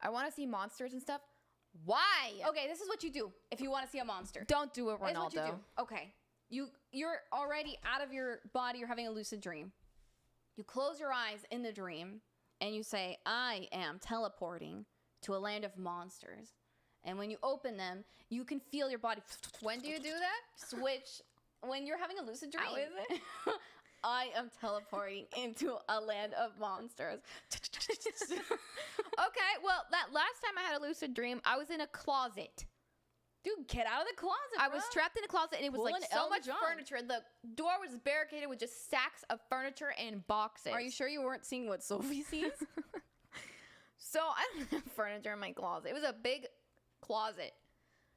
I want to see monsters and stuff. Why? Okay, this is what you do if you want to see a monster. Don't do it, Ronaldo. Here's what you do. Okay. You're already out of your body. You're having a lucid dream. You close your eyes in the dream and you say, I am teleporting to a land of monsters. And when you open them, you can feel your body. When do you do that? Switch. When you're having a lucid dream. How is it? I am teleporting into a land of monsters. Okay, well, that last time I had a lucid dream, I was in a closet. Dude, get out of the closet, I was trapped in a closet, and it was Pull like an so Elton much John. furniture. The door was barricaded with just stacks of furniture and boxes. Are you sure you weren't seeing what Sophie sees? So I don't have furniture in my closet. It was a big closet.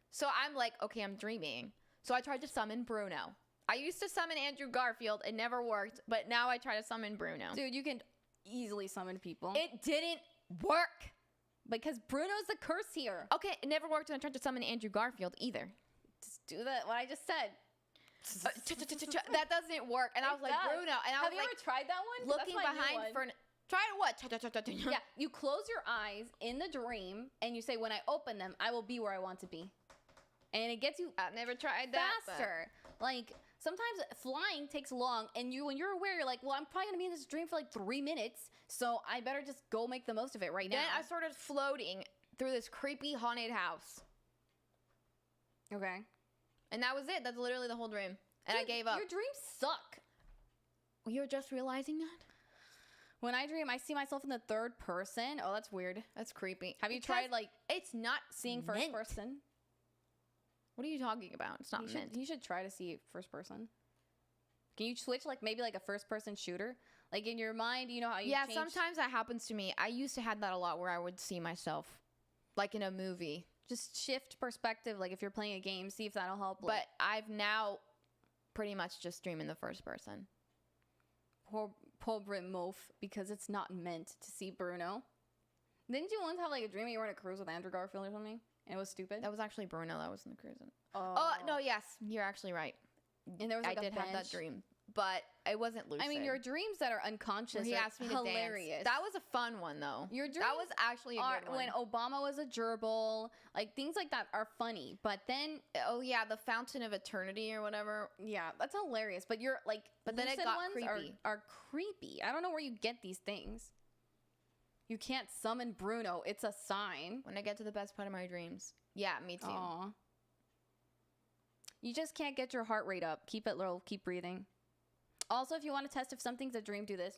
So I'm like, okay, I'm dreaming. So I tried to summon Bruno. I used to summon Andrew Garfield. It never worked, but now I try to summon Bruno. Dude, you can easily summon people. It didn't work. Because Bruno's the curse here. Okay, it never worked when I tried to summon Andrew Garfield either. Just do that, what I just said. That doesn't work. And I was like, Bruno. And I Have was you like, ever tried that one? 'Cause looking that's my new behind one. for... Try to what? Yeah, you close your eyes in the dream and you say, when I open them, I will be where I want to be. And it gets you I've never tried that. faster. Like, sometimes flying takes long, and when you're aware, you're like, well, I'm probably going to be in this dream for like 3 minutes, so I better just go make the most of it right now. Then I started floating through this creepy haunted house. Okay. And that was it. That's literally the whole dream. And I gave up. Your dreams suck. You're just realizing that? When I dream, I see myself in the third person. Oh, that's weird. That's creepy. Have you Because tried, like, it's not seeing first meant. person? What are you talking about? It's not You meant. should try to see first person. Can you switch, like, maybe like a first person shooter? Like, in your mind, you know how you change... sometimes that happens to me. I used to have that a lot where I would see myself, like in a movie. Just shift perspective. Like if you're playing a game, see if that'll help. Like, But I've now pretty much just dream in the first person. pauvre mof, because it's not meant to see Bruno. Didn't you once have like a dream you were on a cruise with Andrew Garfield or something? And it was stupid. That was actually Bruno that was in the cruise. Oh, no, yes. You're actually right. And there was like I did have that bench. dream. But it wasn't lucid. I mean, your dreams that are unconscious Where he are asked me to hilarious. dance. That was a fun one, though. Your dreams that was actually a good one. when Obama was a gerbil, like things like that are funny. But then, oh yeah, the Fountain of Eternity or whatever. yeah, that's hilarious. But you're like, But then it lucid got ones creepy. Are creepy. I don't know where you get these things. You can't summon Bruno. It's a sign. When I get to the best part of my dreams. Yeah, me too. Aw. You just can't get your heart rate up. Keep it low. Keep breathing. Also, if you want to test if something's a dream, do this.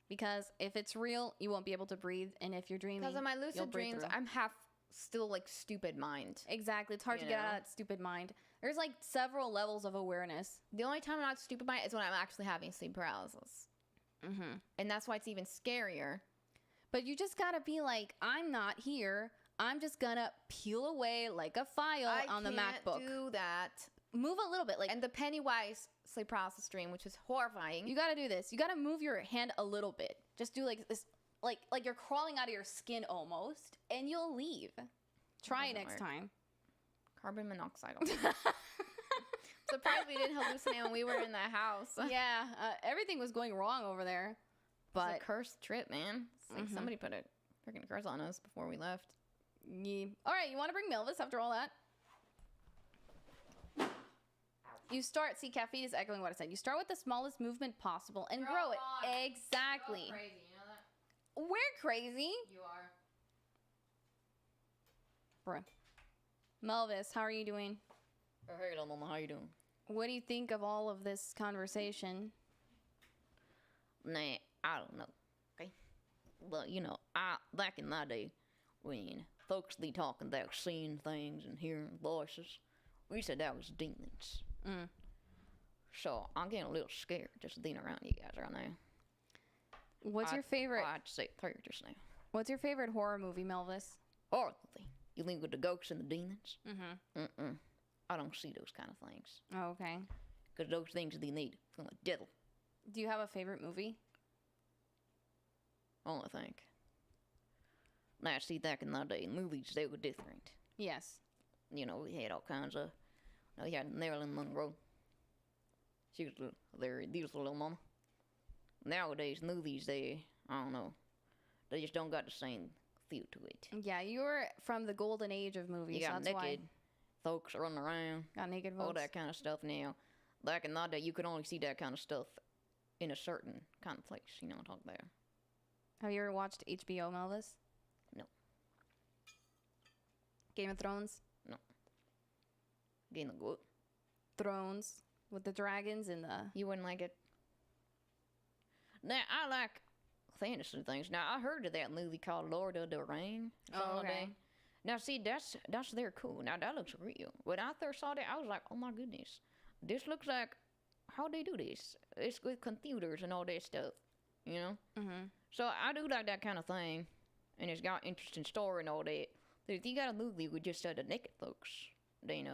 Because if it's real, you won't be able to breathe. And if you're dreaming, Because in my you'll lucid breathe dreams, through. I'm half still like stupid mind. Exactly. It's hard You to get out know? of that stupid mind. There's like several levels of awareness. The only time I'm not stupid mind is when I'm actually having sleep paralysis. Mm-hmm. And that's why it's even scarier. But you just gotta be like, I'm not here. I'm just gonna peel away like a file on the MacBook. Do that. Move a little bit. Like, And the Pennywise sleep paralysis dream, which was horrifying. you gotta do this. You gotta move your hand a little bit. Just do like this, like you're crawling out of your skin almost, and you'll leave. Try it doesn't next work. time. Carbon monoxide. Surprised we didn't hallucinate when we were in the house. Yeah, everything was going wrong over there. But But a cursed trip, man. It's like somebody put a freaking curse on us before we left. yeah. All right, you want to bring Melvis after all that? You start. See, caffeine is echoing what I said. You start with the smallest movement possible and grow it. Exactly. Crazy, you know that? We're crazy. You are. Bruh. Melvis, how are you doing? Hey, little mama, how you doing? What do you think of all of this conversation? Nah, I don't know. Okay, well, back in my day, when folks be talking about seeing things and hearing voices, we said that was demons. Mm. So I'm getting a little scared just being around you guys right now. What's your favorite? I had to say it clear just now. What's your favorite horror movie, Melvis? Horror movie. You think with the ghosts and the demons? Mm-hmm. I don't see those kind of things. Oh, okay. Because those things they need from the devil, Do you have a favorite movie? I only think. Now, see, back in my day, movies, they were different. Yes. We had all kinds of. We had Marilyn Monroe. She was a very beautiful little mama. Nowadays, movies, I don't know. They just don't got the same feel to it. Yeah, you were from the golden age of movies. You got That's naked folks running around, why. Got naked all folks. that kind of stuff now. Back in my day, you could only see that kind of stuff in a certain kind of place. You know what I'm talking about? Have you ever watched HBO, Melvis? No. Game of Thrones? Getting good. Thrones with the dragons and the... You wouldn't like it? Now, I like fantasy things. Now, I heard of that movie called Lord of the Rings. Oh, okay. Now, see, that's there cool. Now, that looks real. When I first saw that, I was like, oh my goodness. This looks like, how they do this? It's with computers and all that stuff, you know? Mm-hmm. So, I do like that kind of thing. And it's got interesting story and all that. But if you got a movie with just the naked folks, then,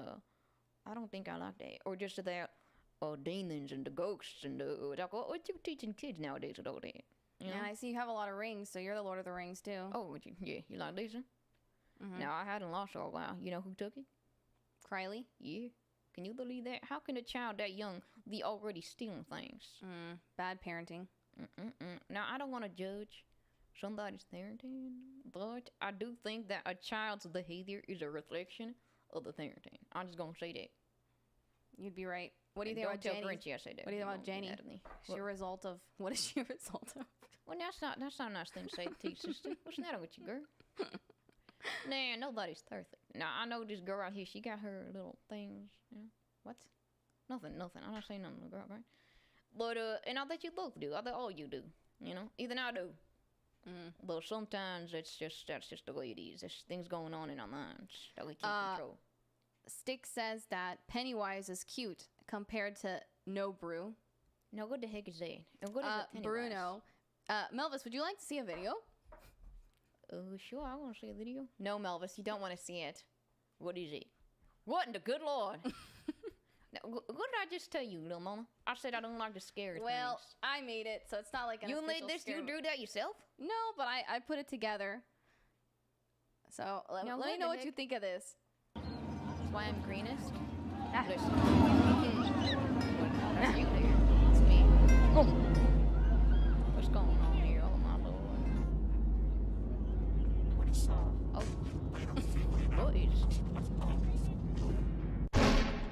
I don't think I like that. Or just that, demons and the ghosts and the, like, what you teaching kids nowadays with all that? You know? And I see you have a lot of rings, so you're the Lord of the Rings, too. Oh, you like this one? Mhm. Now, I hadn't lost for a while. You know who took it? Criley? Yeah. Can you believe that? How can a child that young be already stealing things? Bad parenting. Now, I don't want to judge somebody's parenting, but I do think that a child's behavior is a reflection of the parenting. I'm just going to say that. You'd be right. What do you think Don't about tell Jenny? Grinch I say that. What do you think He about won't get Jenny? mad at me. She a result of... What is she a result of? Well, that's not a nice thing to say to your sister. What's the matter with you, girl? Nah, nobody's perfect. Now, I know this girl out here, she got her little things, you know. What? Nothing. I'm not saying nothing to the girl, right? But, and I bet you both do. I bet all you do, you know. Even I do. But sometimes that's just the way it is. There's things going on in our minds that we can't control. Stick says that Pennywise is cute compared to No Brew. Now, what the heck is that? And what is a Pennywise? Bruno. Melvis, would you like to see a video? Sure, I want to see a video. No, Melvis, you don't want to see it. What is it? What in the good Lord? Now, what did I just tell you, little mama? I said I don't like the scary Well, things. I made it, so it's not like an You made official this? scare You movie. drew that yourself? No, but I put it together. So let Now, me what know the what you heck? think of this. That's why I'm greenest. Ah. Listen. That's you there. It's me. What's going on here? Oh my lord. Oh. What is?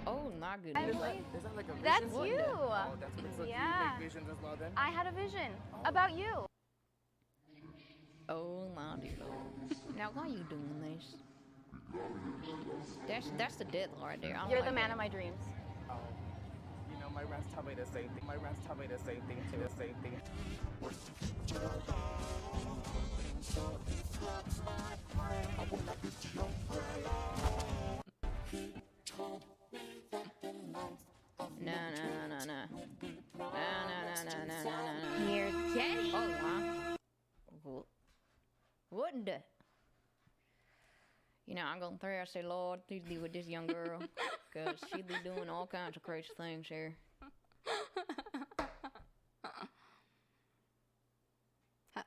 Oh my I goodness. believe Is that like a vision? that's What you. the- Oh, that's what so Yeah. you make visions as well then? I had a vision about you. Oh my dear lord. Now why are you doing this? That's the devil right there. I don't You're like the man that. of my dreams. Oh. You know, my rest tell me the same thing. My rest tell me the same thing too. The same thing. No, no, no, no, no. No, no, no, no, no, no, no. Here's Jenny. Oh my. What in the? You know, I'm gonna pray. I say, Lord, please be with this young girl, cause she be doing all kinds of crazy things here.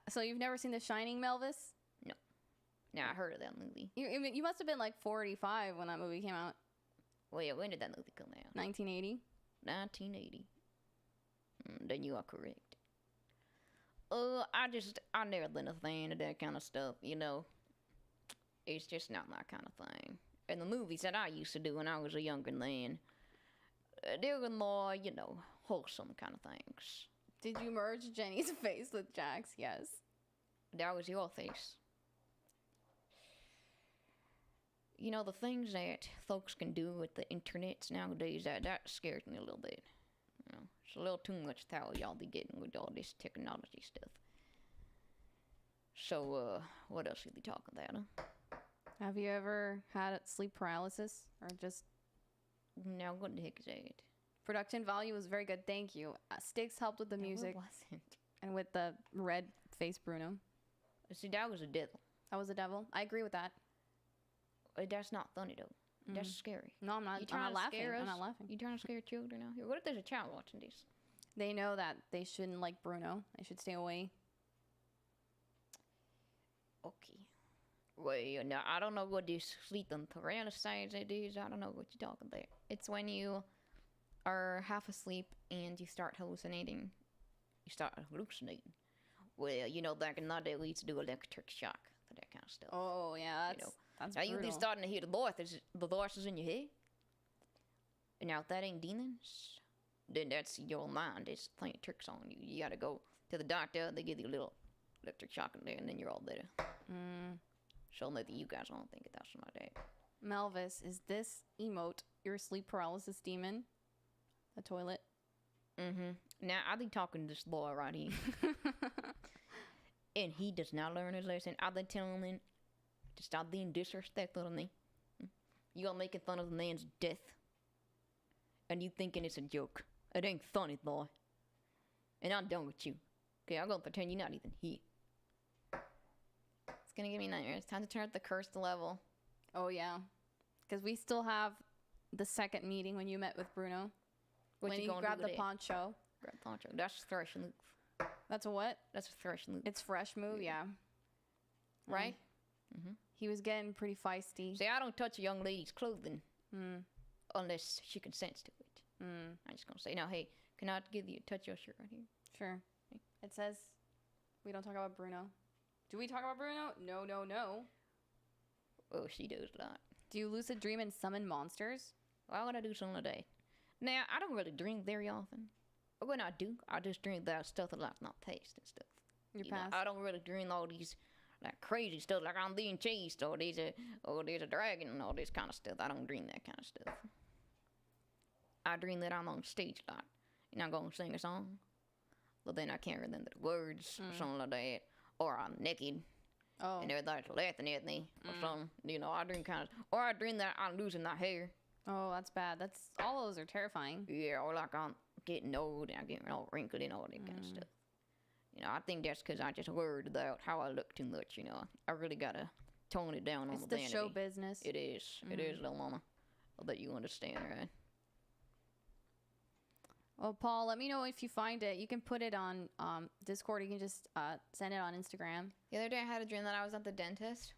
So you've never seen The Shining, Melvis? Now I heard of that movie. You must have been like 45 when that movie came out. Well, yeah, when did that movie come out? 1980. 1980. Then you are correct. I never been a fan of that kind of stuff, you know. It's just not my kind of thing. And the movies that I used to do when I was a younger man, they were more, you know, wholesome kind of things. Did you merge Jenny's face with Jack's? Yes. That was your face. You know, the things that folks can do with the internet nowadays, that scares me a little bit. You know, it's a little too much power y'all be getting with all this technology stuff. So, what else we be talking about, huh? Have you ever had sleep paralysis or just Now, what the heck is that? production value was very good? Thank you. Sticks helped with the music What wasn't? and with the red face Bruno. See, that was a devil. That was the devil. I agree with that. That's not funny, though. That's scary. No, I'm not. You I'm trying not to laughing. scare us? I'm not laughing. You trying to scare children out here? What if there's a child watching this? They know that they shouldn't like Bruno. They should stay away. Okay. Well, now, I don't know what this sleeping paralysis is. I don't know what you're talking about. It's when you are half asleep and you start hallucinating. You start hallucinating. Well, you know, back in the day, we used to do electric shock for that kind of stuff. Oh yeah, that's You know, that's now you be brutal. starting to hear the voices in your head. And now if that ain't demons, then that's your mind. It's playing tricks on you. You gotta go to the doctor. They give you a little electric shock in there, and then you're all better. So maybe you guys don't think that's not that. Melvis, is this emote your sleep paralysis demon? The toilet. Now I be talking to this boy right here, and he does not learn his lesson. I've been telling him to stop being disrespectful to me. You are making fun of the man's death, and you thinking it's a joke. It ain't funny, boy. And I'm done with you. Okay, I'm gonna pretend you're not even here. It's gonna give me nightmares. It's time to turn up the curse level. Oh yeah, because we still have the second meeting when you met with Bruno. What when you you gonna grabbed do the with it? poncho. Grab poncho. That's fresh move. That's a what? That's a fresh move. It's fresh move, yeah. Right? He was getting pretty feisty. See, I don't touch a young lady's clothing unless she consents to it. I'm just gonna say, now, hey, can I touch your shirt right here? Sure. It says we don't talk about Bruno. Do we talk about Bruno? No, no, no. Oh, she does a lot. Do you lucid dream and summon monsters? Why would I do something like that? Now, I don't really drink very often. But when I do, I just drink that stuff that like not taste and stuff. Your You know, past? I don't really drink all these like crazy stuff like I'm being chased or there's a dragon and all this kind of stuff. I don't drink that kind of stuff. I dream that I'm on stage a lot and I'm gonna sing a song, but then I can't remember the words or something like that. Or I'm naked Oh. and everybody's laughing at me or something. You know, I dream or I dream that I'm losing my hair. Oh, that's bad. That's all those are terrifying. Yeah, or like I'm getting old and I'm getting all wrinkled and all that kind of stuff. You know, I think that's because I just worried about how I look too much. You know, I really gotta tone it down on It's the the vanity. show business. It is. It is, little mama. I'll let you understand, right? Well, Paul, let me know if you find it. You can put it on Discord. You can just send it on Instagram. The other day I had a dream that I was at the dentist.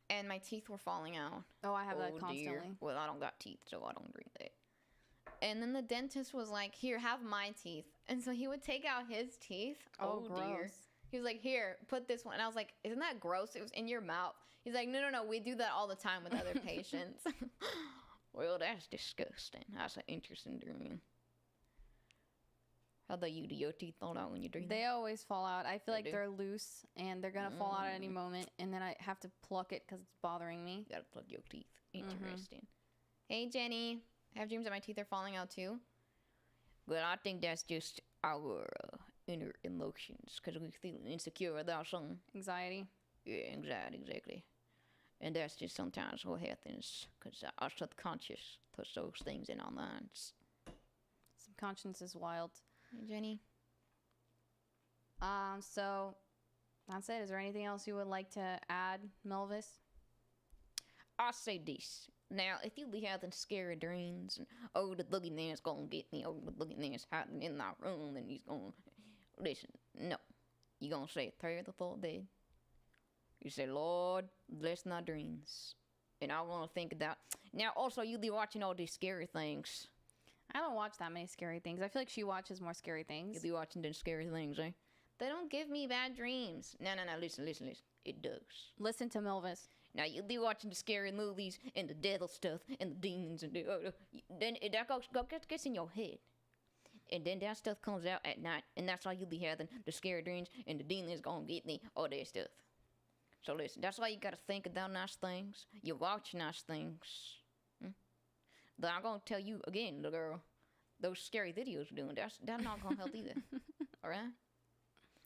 And my teeth were falling out. Oh, I have that Dear. constantly. Well, I don't got teeth, so I don't drink that. And then the dentist was like, here, have my teeth. And so he would take out his teeth. Oh, Dear. gross. He was like, here, put this one. And I was like, isn't that gross? It was in your mouth. He's like, no, we do that all the time with other patients. Well, that's disgusting. That's an interesting dream. How about you? Do your teeth fall out when you dream? They always fall out. I feel They like do? they're loose and they're going to fall out at any moment. And then I have to pluck it because it's bothering me. You gotta plug your teeth. Interesting. Hey, Jenny. I have dreams that my teeth are falling out too. Well, I think that's just our inner emotions because we're feeling insecure about something. Anxiety. Yeah, anxiety, exactly. And that's just sometimes what happens because our subconscious puts those things in our minds. Subconscious is wild. Hey, Jenny. So that's it. Is there anything else you would like to add, Melvis? I'll say this. Now, if you be having scary dreams and, oh, the boogeyman's gonna get me, oh, the boogeyman's hiding in my room and he's gonna... Listen, no. You gonna say a prayer before bed. You say, Lord, bless my dreams. And I wanna think about... Now, also, you be watching all these scary things. I don't watch that many scary things. I feel like she watches more scary You things. be watching them scary things, eh? They don't give me bad dreams. No, listen. It does. Listen to Melvis. Now you'll be watching the scary movies and the devil stuff and the demons and then that gets in your head, and then that stuff comes out at night, and that's why you'll be having the scary dreams and the demons gonna get me, all that stuff. So listen, that's why you gotta think about nice things. You watch nice things. But I'm gonna tell you again, little girl, those scary videos you're doing, that's not gonna help either. All right.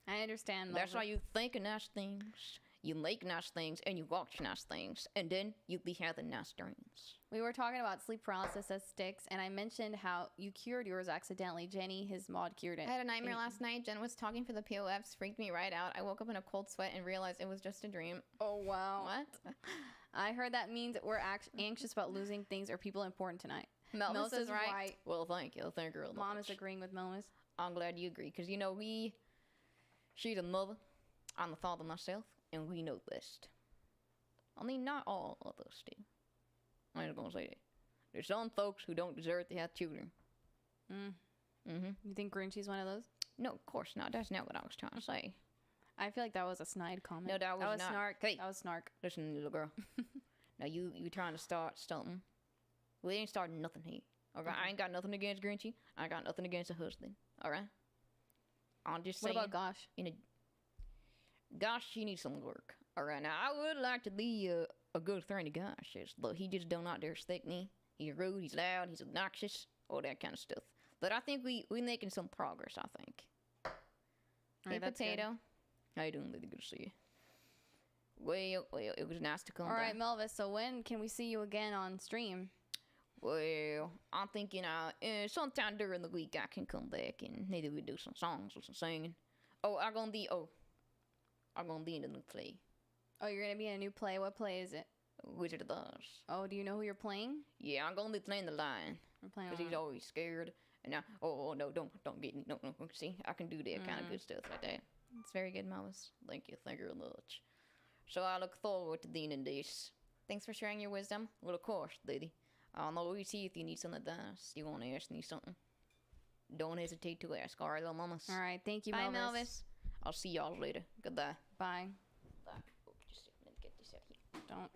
I understand, Melvis. That's why you think of nice things, you make nice things, and you watch nice things, and then you'll be having nice dreams. We were talking about sleep paralysis as sticks, and I mentioned how you cured yours accidentally. Jenny, his mod, cured it. I had a nightmare last night. Jen was talking for the POFs, freaked me right out. I woke up in a cold sweat and realized it was just a dream. Oh, wow. What? I heard that means we're anxious about losing things or people important tonight. Melvis is right. Well, thank you. Thank you real Mom much. is agreeing with Melvis. I'm glad you agree, because, you know, she's a mother, I'm the father myself, and we know best. I mean, not all of us do. I'm just gonna say that. There's some folks who don't deserve to have children. You think Grinchy's one of those? No, of course not. That's not what I was trying to say. I feel like that was a snide comment. No, that was not. snark. Hey. That was snark. Listen, little girl. Now, you trying to start something. We ain't starting nothing here. All right? I ain't got nothing against Grinchy. I ain't got nothing against her husband. All right? I'm just What saying. about Gosh? Gosh, she needs some work. All right, now I would like to be a good friend to Gosh, but he just don't out there stick me. He's rude, he's loud, he's obnoxious, all that kind of stuff. But I think we making some progress. I think. Hey, that's good. Potato. How you doing? Really good to see you. Well, it was nice to come All by. right, Melvis. So when can we see you again on stream? Well, I'm thinking sometime during the week I can come back and maybe we do some songs or some singing. I'm gonna be in the new play. Oh, you're gonna be in a new play. What play is it? Wizard of Oz. Oh, do you know who you're playing? Yeah, I'm gonna be playing the lion. We're playing. Because he's always scared. And now, no, don't get me. No. See, I can do that kind of good stuff like that. It's very good, Melvis. Thank you very much. So I look forward to being in this. Thanks for sharing your wisdom. Well, of course, lady. I'm always here if you need some advice. You want to ask me something? Don't hesitate to ask. All right, little mamas. All right. Thank you, Bye, Melvis. Melvis. I'll see y'all later. Goodbye. Bye. Bye. Oh, just a minute. Get this out here.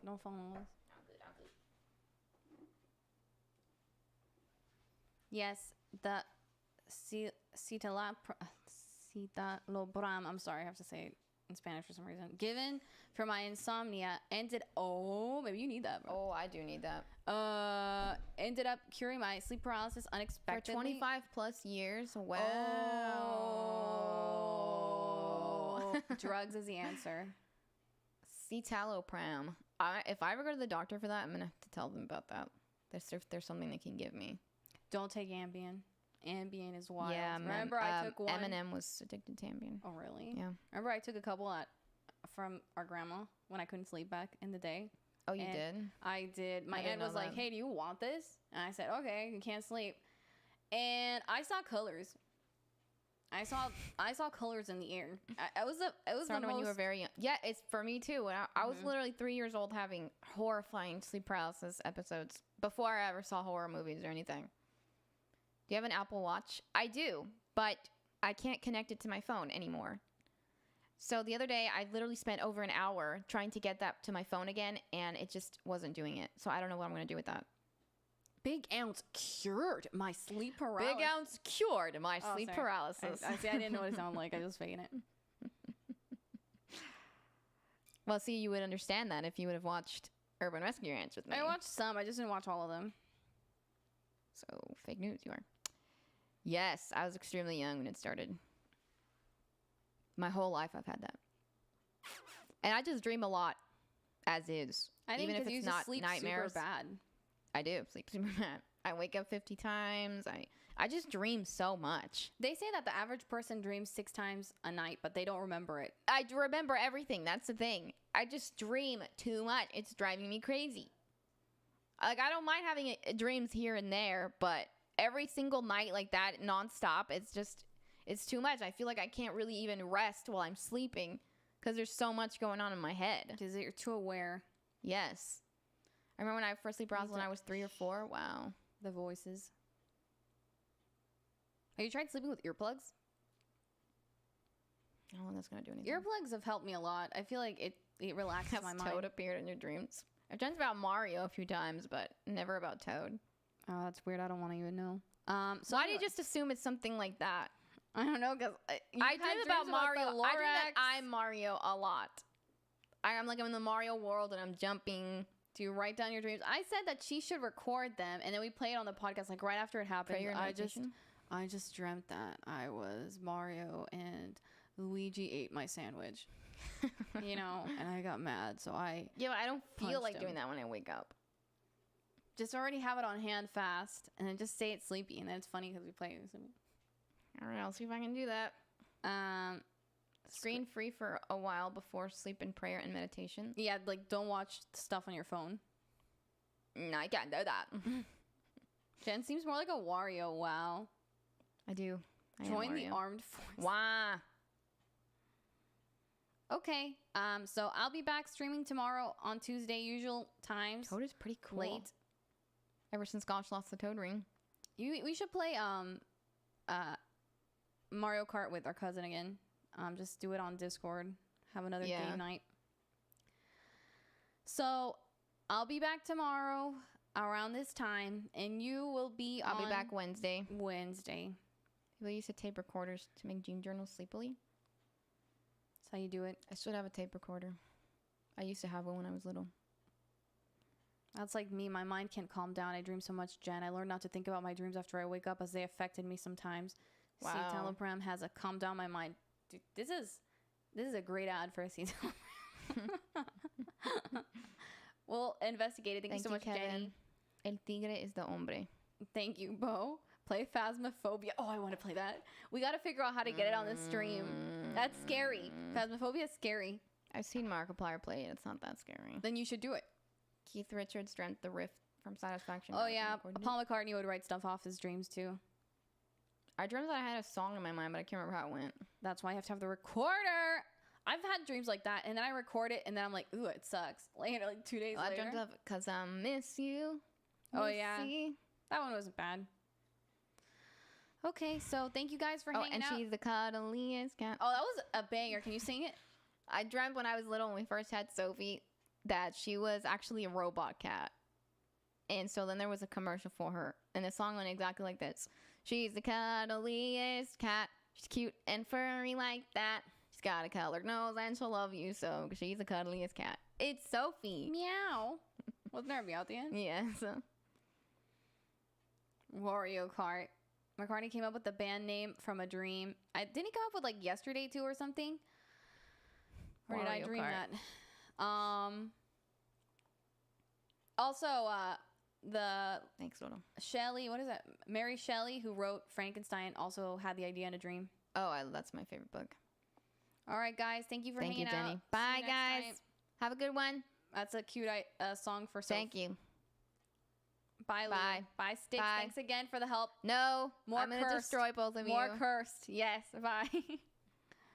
Don't phone Melvis. I'm good. Yes, the citalopram. I'm sorry, I have to say it in Spanish for some reason. Given for my insomnia, maybe you need that, bro. Oh, I do need that. Ended up curing my sleep paralysis For unexpectedly. 25 plus years. Wow. Oh. Drugs is the answer. Citalopram. If I ever go to the doctor for that, I'm gonna have to tell them about that. There's something they can give me. Don't take Ambien. Ambien is wild. Yeah, Remember I took one? Eminem was addicted to Ambien. Oh, really? Yeah. Remember I took a couple from our grandma when I couldn't sleep back in the day? Oh, you And did? I did. My I didn't aunt was know like, that. hey, do you want this? And I said, okay, you can't sleep. And I saw colors. I saw colors in the air. It was the Started most... when you were very young. Yeah, it's for me too. When I was literally 3 years old having horrifying sleep paralysis episodes before I ever saw horror movies or anything. Do you have an Apple Watch? I do, but I can't connect it to my phone anymore. So the other day, I literally spent over an hour trying to get that to my phone again, and it just wasn't doing it. So I don't know what I'm going to do with that. Big Ounce cured my sleep paralysis. Big Ounce cured my sleep sorry. paralysis. I see. I didn't know what it sounded like. I was faking it. Well, see, you would understand that if you would have watched Urban Rescue Ranch with me. I watched some. I just didn't watch all of them. So, fake news, you are. Yes, I was extremely young when it started. My whole life I've had that. And I just dream a lot, as is. I think even if you it's just not sleep nightmares. super bad. I do sleep super bad. I wake up 50 times. I just dream so much. They say that the average person dreams 6 times a night, but they don't remember it. I remember everything. That's the thing. I just dream too much. It's driving me crazy. Like, I don't mind having dreams here and there, but every single night like that, nonstop, it's too much. I feel like I can't really even rest while I'm sleeping because there's so much going on in my head. Because you're too aware. Yes. I remember when I first sleep paralysis when I was 3 or 4. Wow. The voices. Have you tried sleeping with earplugs? I don't know if that's going to do anything. Earplugs have helped me a lot. I feel like it relaxes Has my Toad mind. appeared in your dreams? I've dreamt about Mario a few times, but never about Toad. Oh, that's weird. I don't want to even know. So Why do you just assume it's something like that? I don't know, because I dream about Mario. I dream that I'm Mario a lot. I'm like I'm in the Mario world and I'm jumping. Do you write down your dreams? I said that she should record them, and then we play it on the podcast, like right after it happened. Prayer and meditation? I just dreamt that I was Mario and Luigi ate my sandwich. You know, and I got mad, so I Yeah, but I don't feel punched like him. doing that when I wake up. just already have it on hand fast, and then just say it's sleepy, and then it's funny because we play it. All right, I'll see if I can do that. Screen free for a while before sleep and prayer and meditation. Yeah, like don't watch stuff on your phone. No, I can't do that. Jen seems more like a Wario. Wow. I do. I am Join the Mario. armed forces. Wah. Okay. So I'll be back streaming tomorrow on Tuesday, usual times. Toad is pretty cool. Late. Ever since Gosh lost the Toad ring. We should play Mario Kart with our cousin again. Just do it on Discord. Have another game night. So I'll be back tomorrow around this time, and you will be. I'll on be back Wednesday. Wednesday. People used to tape recorders to make dream journals sleepily. That's how you do it. I should have a tape recorder. I used to have one when I was little. That's like me. My mind can't calm down. I dream so much, Jen. I learned not to think about my dreams after I wake up, as they affected me sometimes. Wow. Citalopram has a calm down my mind. Dude, this is a great ad for a Citalopram. We'll investigate it. Thank you so much, Jenny. El tigre is the hombre. Thank you, Bo. Play Phasmophobia. Oh, I want to play that. We got to figure out how to get it on the stream. That's scary. Phasmophobia is scary. I've seen Markiplier play it. It's not that scary. Then you should do it. Keith Richards dreamt the riff from Satisfaction. Oh, yeah. Paul McCartney would write stuff off his dreams, too. I dreamt that I had a song in my mind, but I can't remember how it went. That's why I have to have the recorder. I've had dreams like that, and then I record it, and then I'm like, ooh, it sucks. Later, like 2 days I later. dreamt of Cause I Miss You. Oh, yeah. Missy. That one wasn't bad. Okay, so thank you guys for hanging and out. she's the cuddliest cat. Oh, that was a banger. Can you sing it? I dreamt when I was little, when we first had Sophie, that she was actually a robot cat. And so then there was a commercial for her. And the song went exactly like this. She's the cuddliest cat. She's cute and furry like that. She's got a colored nose and she'll love you so. 'Cause she's the cuddliest cat. It's Sophie. Meow. Wasn't there a meow at the end? Yeah. So. Wario Kart. McCartney came up with the band name from a dream. Didn't he come up with like Yesterday too or something? Or did I Wario dream Kart. that? Also, Thanks, Bruno. Shelley, what is that? Mary Shelley, who wrote Frankenstein, also had the idea in a dream. Oh, that's my favorite book. All right, guys. Thank you for Thank you, hanging Jenny. out. See Bye, you next guys. time. Have a good one. That's a cute song for Soph. Thank you. Bye, Lou. Bye. Bye, Sticks. Bye. Thanks again for the help. No, More I'm going to cursed. destroy both of you. More cursed. Yes. Bye.